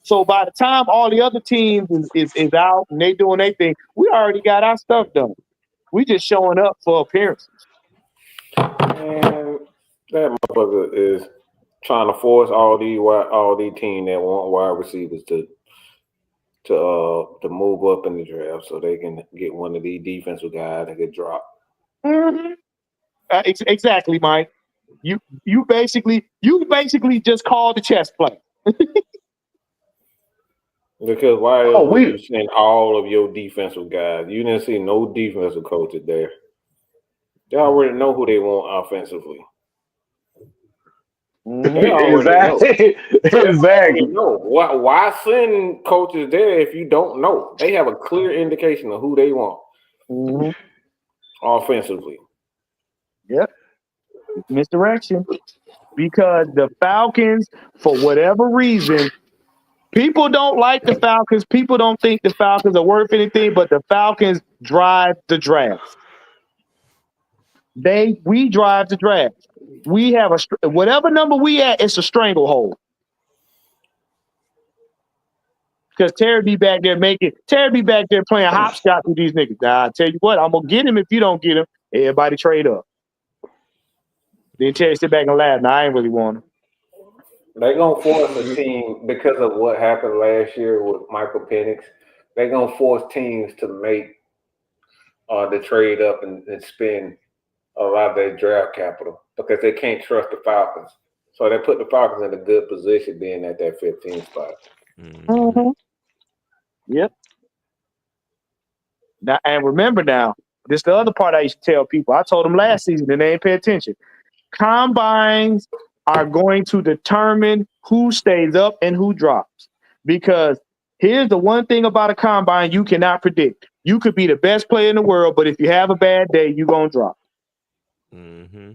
So by the time all the other teams is out and they doing their thing, we already got our stuff done. We just showing up for appearances. And that motherfucker is trying to force all these teams that want wide receivers to move up in the draft so they can get one of these defensive guys that get dropped. Mm-hmm. Exactly, Mike. You basically just called the chess play. Because why would you send all of your defensive guys? You didn't see no defensive coaches there. They already know who they want offensively. They already Exactly. know. Why send coaches there if you don't know? They have a clear indication of who they want offensively. Yep. Misdirection. Because the Falcons, for whatever reason, people don't like the Falcons. People don't think the Falcons are worth anything, but the Falcons drive the drafts. We drive the draft. We have whatever number we at, it's a stranglehold. Because Terry be back there playing hopscotch with these niggas. Now, I tell you what, I'm gonna get him if you don't get him. Everybody trade up. Then Terry sit back and laugh. Now I ain't really want him. They're gonna force a team because of what happened last year with Michael Penix. They're gonna force teams to make the trade up and spend a lot of their draft capital because they can't trust the Falcons. So they put the Falcons in a good position being at that 15 spot. Mm-hmm. Yep. Now, and remember now, this is the other part I used to tell people. I told them last season and they ain't pay attention. Combines are going to determine who stays up and who drops. Because here's the one thing about a combine you cannot predict. You could be the best player in the world, but if you have a bad day, you're going to drop. Mm-hmm.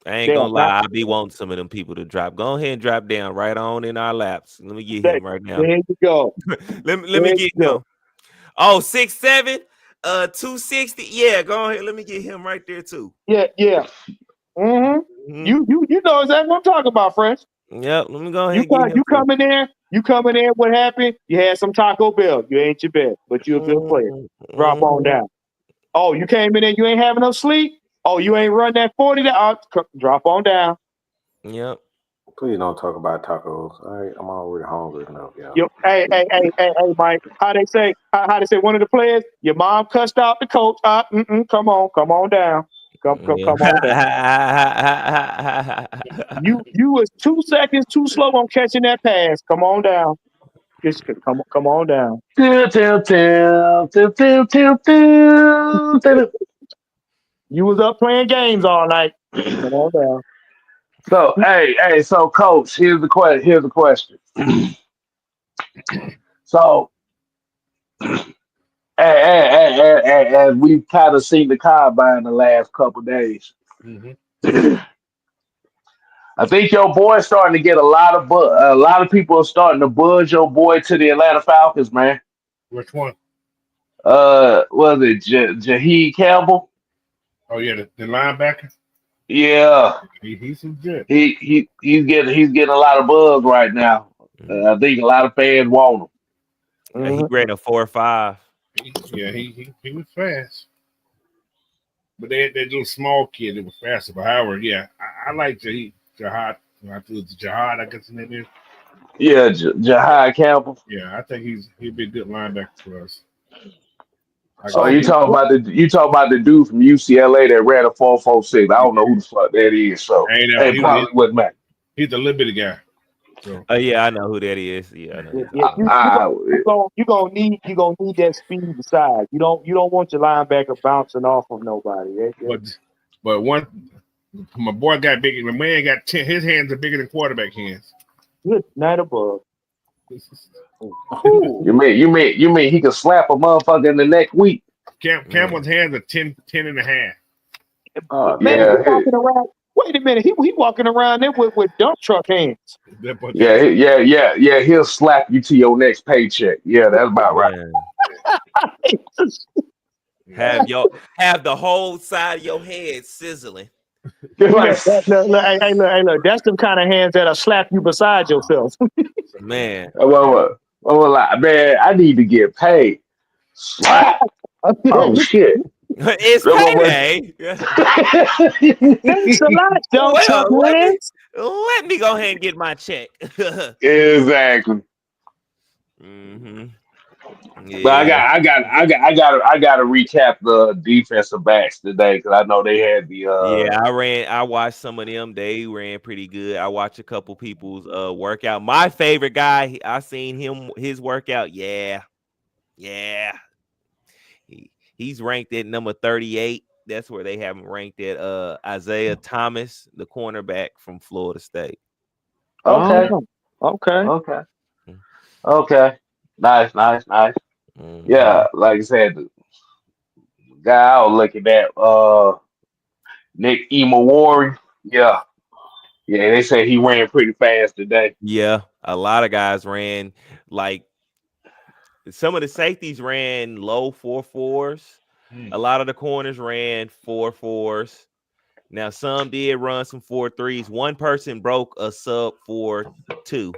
I ain't gonna lie, I be wanting some of them people to drop. Go ahead and drop down right on in our laps. Let me get him right now. There you go. let me get him. Oh, 6'7", 260. Yeah, go ahead. Let me get him right there too. Yeah. Mm-hmm. You know exactly what I'm talking about, friends. Yep. Let me go ahead. You coming in. What happened? You had some Taco Bell. You ain't your best, but you're a good player. Drop on down. Oh, you came in there. You ain't having no sleep. Oh, you ain't run that 40. Drop on down. Yep. Please don't talk about tacos. All right, I'm already hungry enough, y'all. Yo, hey, Mike. How they say? One of the players. Your mom cussed out the coach. Come on down. Come on down. You was 2 seconds too slow on catching that pass. Come on down. Just come on down. You was up playing games all night. Come on down. So, so coach, here's the question. So, as we've kind of seen the combine the last couple of days, I think your boy's starting to get a lot of people are starting to buzz your boy to the Atlanta Falcons, man. Which one? Was it Jaheed Campbell? Oh yeah, the linebacker. Yeah, he's good. He's getting a lot of buzz right now. I think a lot of fans want him. Yeah, he ran a 4.5. He was fast. But that little small kid that was faster. But however, yeah, I like Jihad. Jihad, I guess his name is. Yeah, Jaheed Campbell. Yeah, I think he'd be a good linebacker for us. So you talking about the dude from UCLA that ran a 4.46? I don't know who the fuck that is. So probably wasn't Mac. He's a little bitty guy. So. Yeah, I know who that is. Yeah, I know. You're gonna need that speed beside. You don't want your linebacker bouncing off of nobody. But my boy got big. My man got 10. His hands are bigger than quarterback hands. Good night above. You mean he could slap a motherfucker in the neck weak? Campbell's hands are 10 and a half. Walking around. Wait a minute, he walking around there with dump truck hands. Yeah. He'll slap you to your next paycheck. Yeah, that's about right. Have the whole side of your head sizzling. Look, that's the kind of hands that'll slap you beside yourself. Man. Well, man, I need to get paid. Slap. Oh shit. It's payday. Let me go ahead and get my check. Exactly. Mm-hmm. Yeah. But I got to recap the defensive backs today because I know they had the. I watched some of them. They ran pretty good. I watched a couple people's workout. My favorite guy, I seen his workout. Yeah. He's ranked at number 38. That's where they have him ranked at. Isaiah Thomas, the cornerback from Florida State. Okay. Nice. Mm-hmm. Yeah, like I said, the guy I was looking at, Nick Imawari. Yeah. Yeah, they say he ran pretty fast today. Yeah, a lot of guys ran like some of the safeties ran low 4.4s. A lot of the corners ran 4.4s. Now some did run some 4.3s. One person broke a sub 4.2,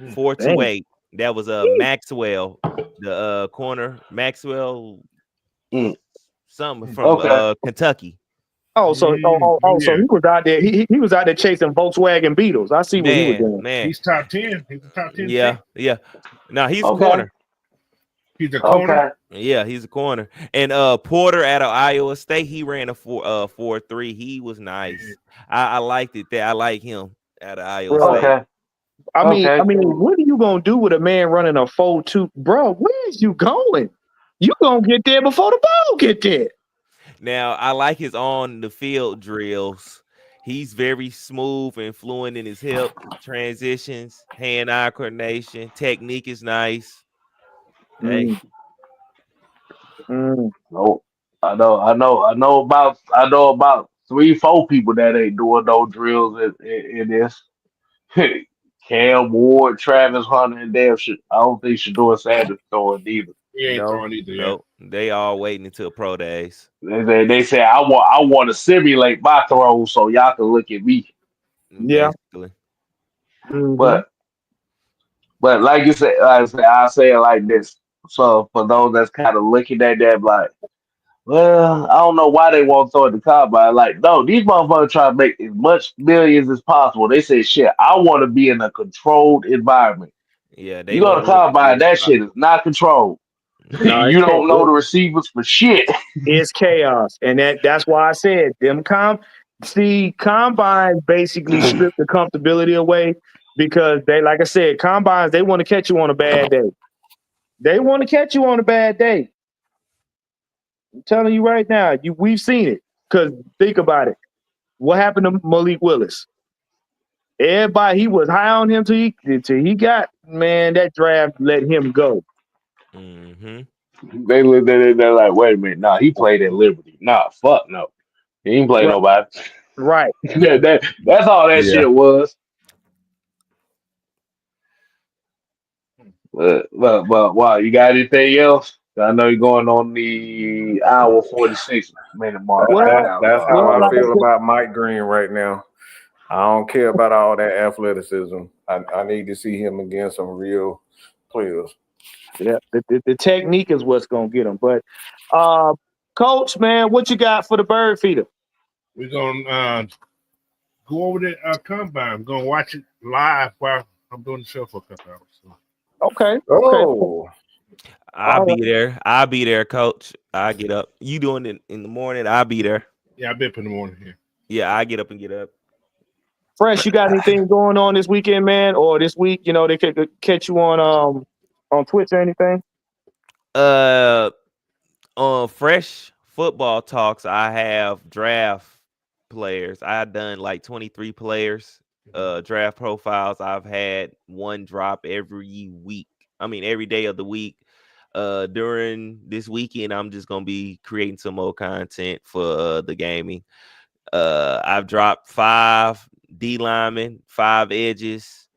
4.28. That was Maxwell, the corner Maxwell, something from Kentucky. Oh, so so he was out there. He was out there chasing Volkswagen Beetles. I see what he was doing. Man, he's top 10. He's top 10. Yeah. No, he's a corner. He's a corner. Yeah, he's a corner. And Porter out of Iowa State, he ran a 4.3. He was nice. I liked it there. I like him out of Iowa State. I mean, what are you gonna do with a man running a 4.2, bro? Where's you going? You gonna get there before the ball get there. Now, I like his on the field drills. He's very smooth and fluent in his hip transitions, hand-eye coordination, technique is nice. Hey. No, I know about 3-4 people that ain't doing no drills in this. Cam Ward, Travis Hunter, and damn shit. I don't think Shador Sanders throwing either. He ain't throwing either. Nope. They all waiting until pro days. They say I want to simulate my throws so y'all can look at me. Yeah. But like you said, I say it like this. So for those that's kind of looking at that, like, well, I don't know why they won't throw it the combine. Like, no, these motherfuckers try to make as much millions as possible. They say, shit, I want to be in a controlled environment. Yeah, they you go to combine, that shit is not controlled. No, you don't know the receivers for shit. It's chaos, and that's why I said them combines basically strip the comfortability away because they, like I said, combines they want to catch you on a bad day. They want to catch you on a bad day. I'm telling you right now, we've seen it. Because think about it. What happened to Malik Willis? Everybody, he was high on him till he got, man, that draft let him go. They looked at it, they're like, wait a minute, nah, he played at Liberty. Nah, fuck no. He ain't play nobody. Right. That's all that shit was. But wow, you got anything else? I know you're going on the hour 46-minute mark. That's how I feel about Mike Green right now. I don't care about all that athleticism. I need to see him against some real players. Yeah, the technique is what's gonna get him. But Coach, man, what you got for the bird feeder? We're gonna go over the combine. I'm gonna watch it live while I'm doing the show for a couple hours. So. Okay. Oh. I'll be there. I'll be there, Coach. I get up. You doing it in the morning? I'll be there. Yeah, I'll be up in the morning here. Yeah, I get up and get up. Fresh, you got anything going on this weekend, man? Or this week, you know, they could catch you on Twitch or anything? On Fresh Football Talks, I have draft players. I've done like 23 players, draft profiles. I've had one drop every week. I mean, every day of the week. During this weekend, I'm just gonna be creating some more content for the gaming. I've dropped 5 D linemen, 5 edges,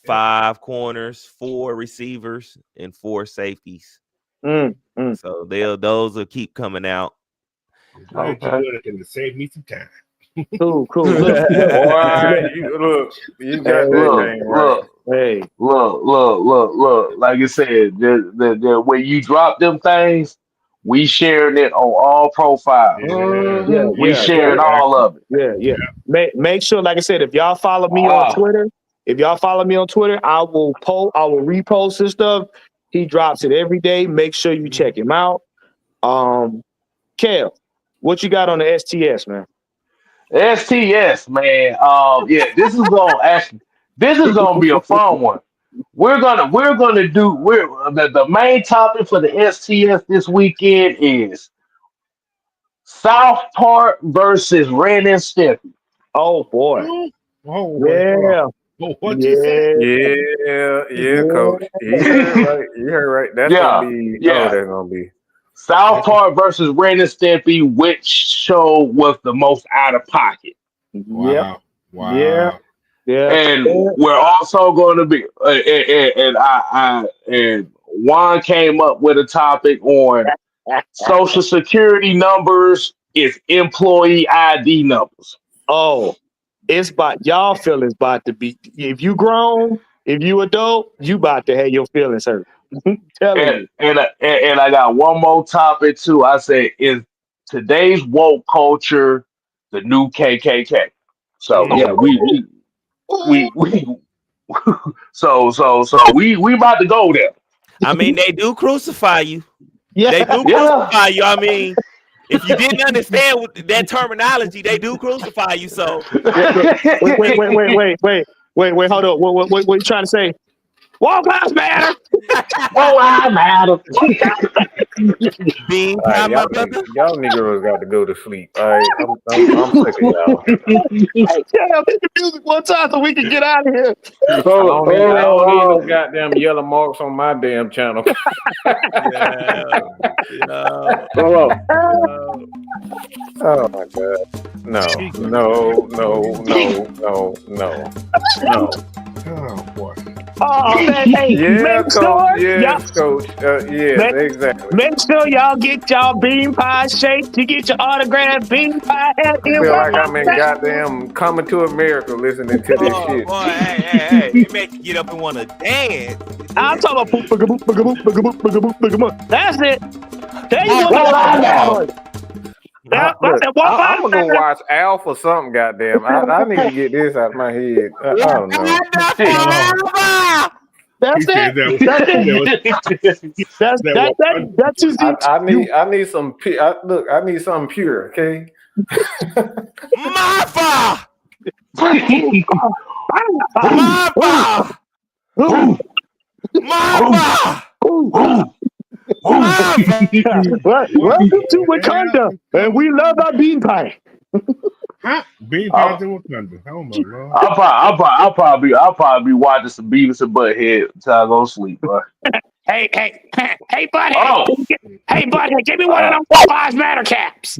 5 corners, 4 receivers, and 4 safeties. So those will keep coming out. Okay. To save me some time. Cool. Look, you got that thing right. Hey, look. Like you said, the when you drop them things, we sharing it on all profiles. We sharing all of it. Yeah. Make sure, like I said, if y'all follow me on Twitter, I will repost his stuff. He drops it every day. Make sure you check him out. Kel, what you got on the STS, man? STS, man. This is gonna be a fun one. We're gonna do the main topic for the STS this weekend is South Park versus Ren and Stimpy. Oh boy. Yeah. What you say? Yeah, Coach. You heard right. That's gonna be. That's gonna be. South Park versus Ren and Stimpy. Which show was the most out of pocket? Wow. Yeah. And we're also going to be, and Juan came up with a topic on Social Security numbers is employee ID numbers. Oh, it's about y'all feelings about to be. If you grown, if you adult, you about to have your feelings hurt. Telling you. And I got one more topic too. I said, is today's woke culture the new KKK? So yeah, we so we about to go there. I mean, they do crucify you. Yeah. They do crucify you. I mean, if you didn't understand that terminology, they do crucify you. So wait, hold up. What you trying to say? Walk lives matter. Walk lives matter. Being y'all niggas got to go to sleep. All right, I'm sick of y'all. Damn, hit the music one time so we can get out of here. I don't need no goddamn yellow marks on my damn channel. Oh my god. No. Oh boy. Oh man, hey, Yeah, make coach. sure Coach. Exactly. Make sure y'all get y'all bean pie shaped. You get your autographed bean pie hat. I feel like I'm in goddamn Coming to America listening to this shit. Boy, hey, it makes you get up and want to dance. I'm talking about that's it. There you go. I'm gonna go watch Alpha or something. Goddamn, I need to get this out of my head. I don't know. That's it. That's just it. I need some. Look, I need something pure. Okay. Marfa. Welcome to Wakanda, and we love our bean pie. Bean pie to Wakanda. Oh my lord! I'll probably be watching some Beavis and Butthead until I go to sleep, bro. Hey, Butthead! Hey, Butthead! Give me one of them All Lives Matter caps.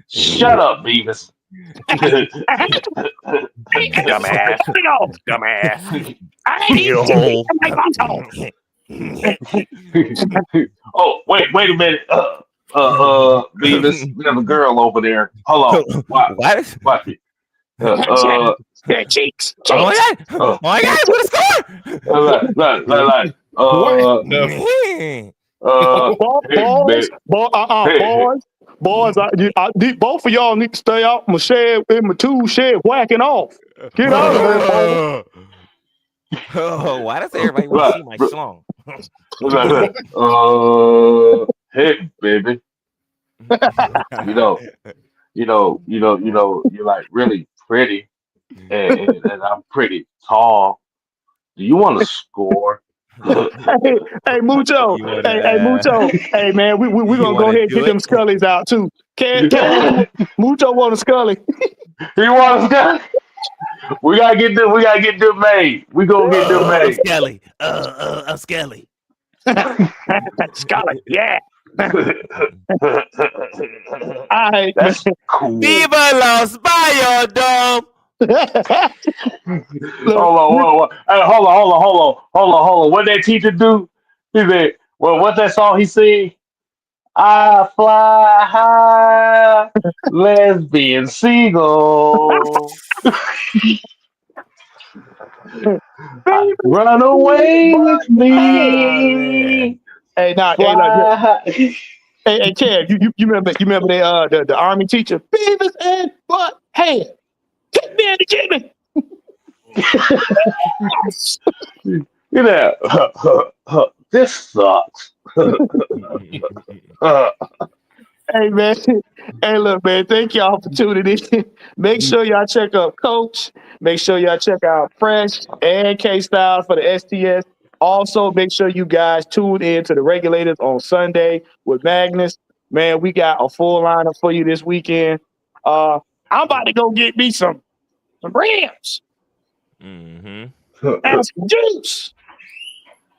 Shut up, Beavis. Dumbass. I ain't even my butthole. Oh, wait a minute. Beavis, we have a girl over there. Hold on. Watch it. Cheeks. Oh my god, what a score! Boys, both of y'all need to stay out my shed in my tool shed whacking off. Get out of there, boys. Oh, why does everybody want to see my song? Hey, baby. You're like really pretty, and I'm pretty tall. Do you want to score? Hey, Mucho. Hey, Mucho. Hey, man, we gonna go ahead and get them Scullies out too. Can Mucho want a Scully? You want a Scully? We gotta get them made. We gonna get them made. Scully. A Scully. Scully, yeah. Alright, that's cool. Viva Los Bayodom. Hold on. What that teacher do? He said, well, what's that song he sing? I fly high, lesbian seagull. Run away with me. Hey, hey, Kev, you remember the army teacher? Beavis and Butthead. Kick me in the Jimmy. You know, this sucks. Hey, man. Hey, look, man. Thank y'all for tuning in. Make sure y'all check out Coach. Make sure y'all check out Fresh and K-Styles for the STS. Also, make sure you guys tune in to the Regulators on Sunday with Magnus. Man, we got a full lineup for you this weekend. I'm about to go get me some ribs. And some juice.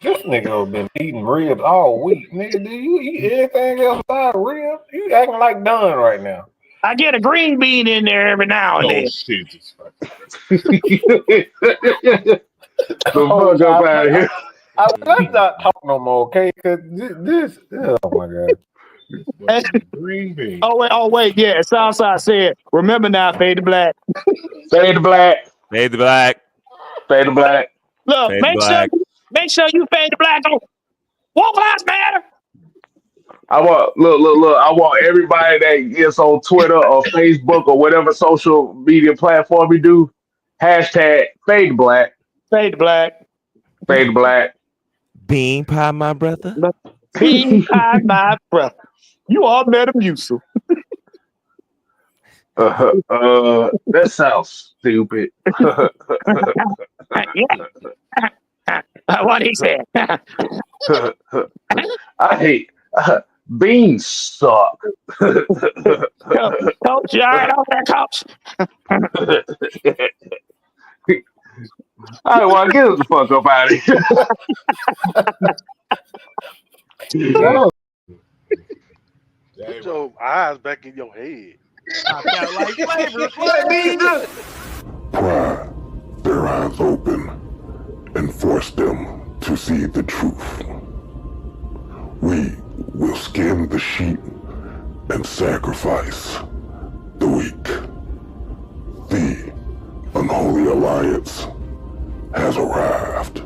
This nigga been eating ribs all week. Nigga, do you eat anything else besides ribs? You acting like Don right now. I get a green bean in there every now and then. Jesus. The fuck up out of here. Let's not talk no more, okay? Because this, oh my God. Green bean. Oh wait, yeah. Southside said, remember now, fade to black. Fade to black. Fade to black. Fade to black. Look, Fade to black. make sure you fade to black. Walk Lives Matter. I want look. I want everybody that gets on Twitter or Facebook or whatever social media platform you do. Hashtag fade to black. Fade to black. Fade to black. Bean pie, my brother. Bean pie, my brother. You all Metamucil. That sounds stupid. What he said. I hate beans suck. Coach, you all right over there, Coach? All right, well, get us the fuck up out of here. Put your eyes back in your head. Pry their eyes open and force them to see the truth. We will skin the sheep and sacrifice the weak. The unholy alliance has arrived.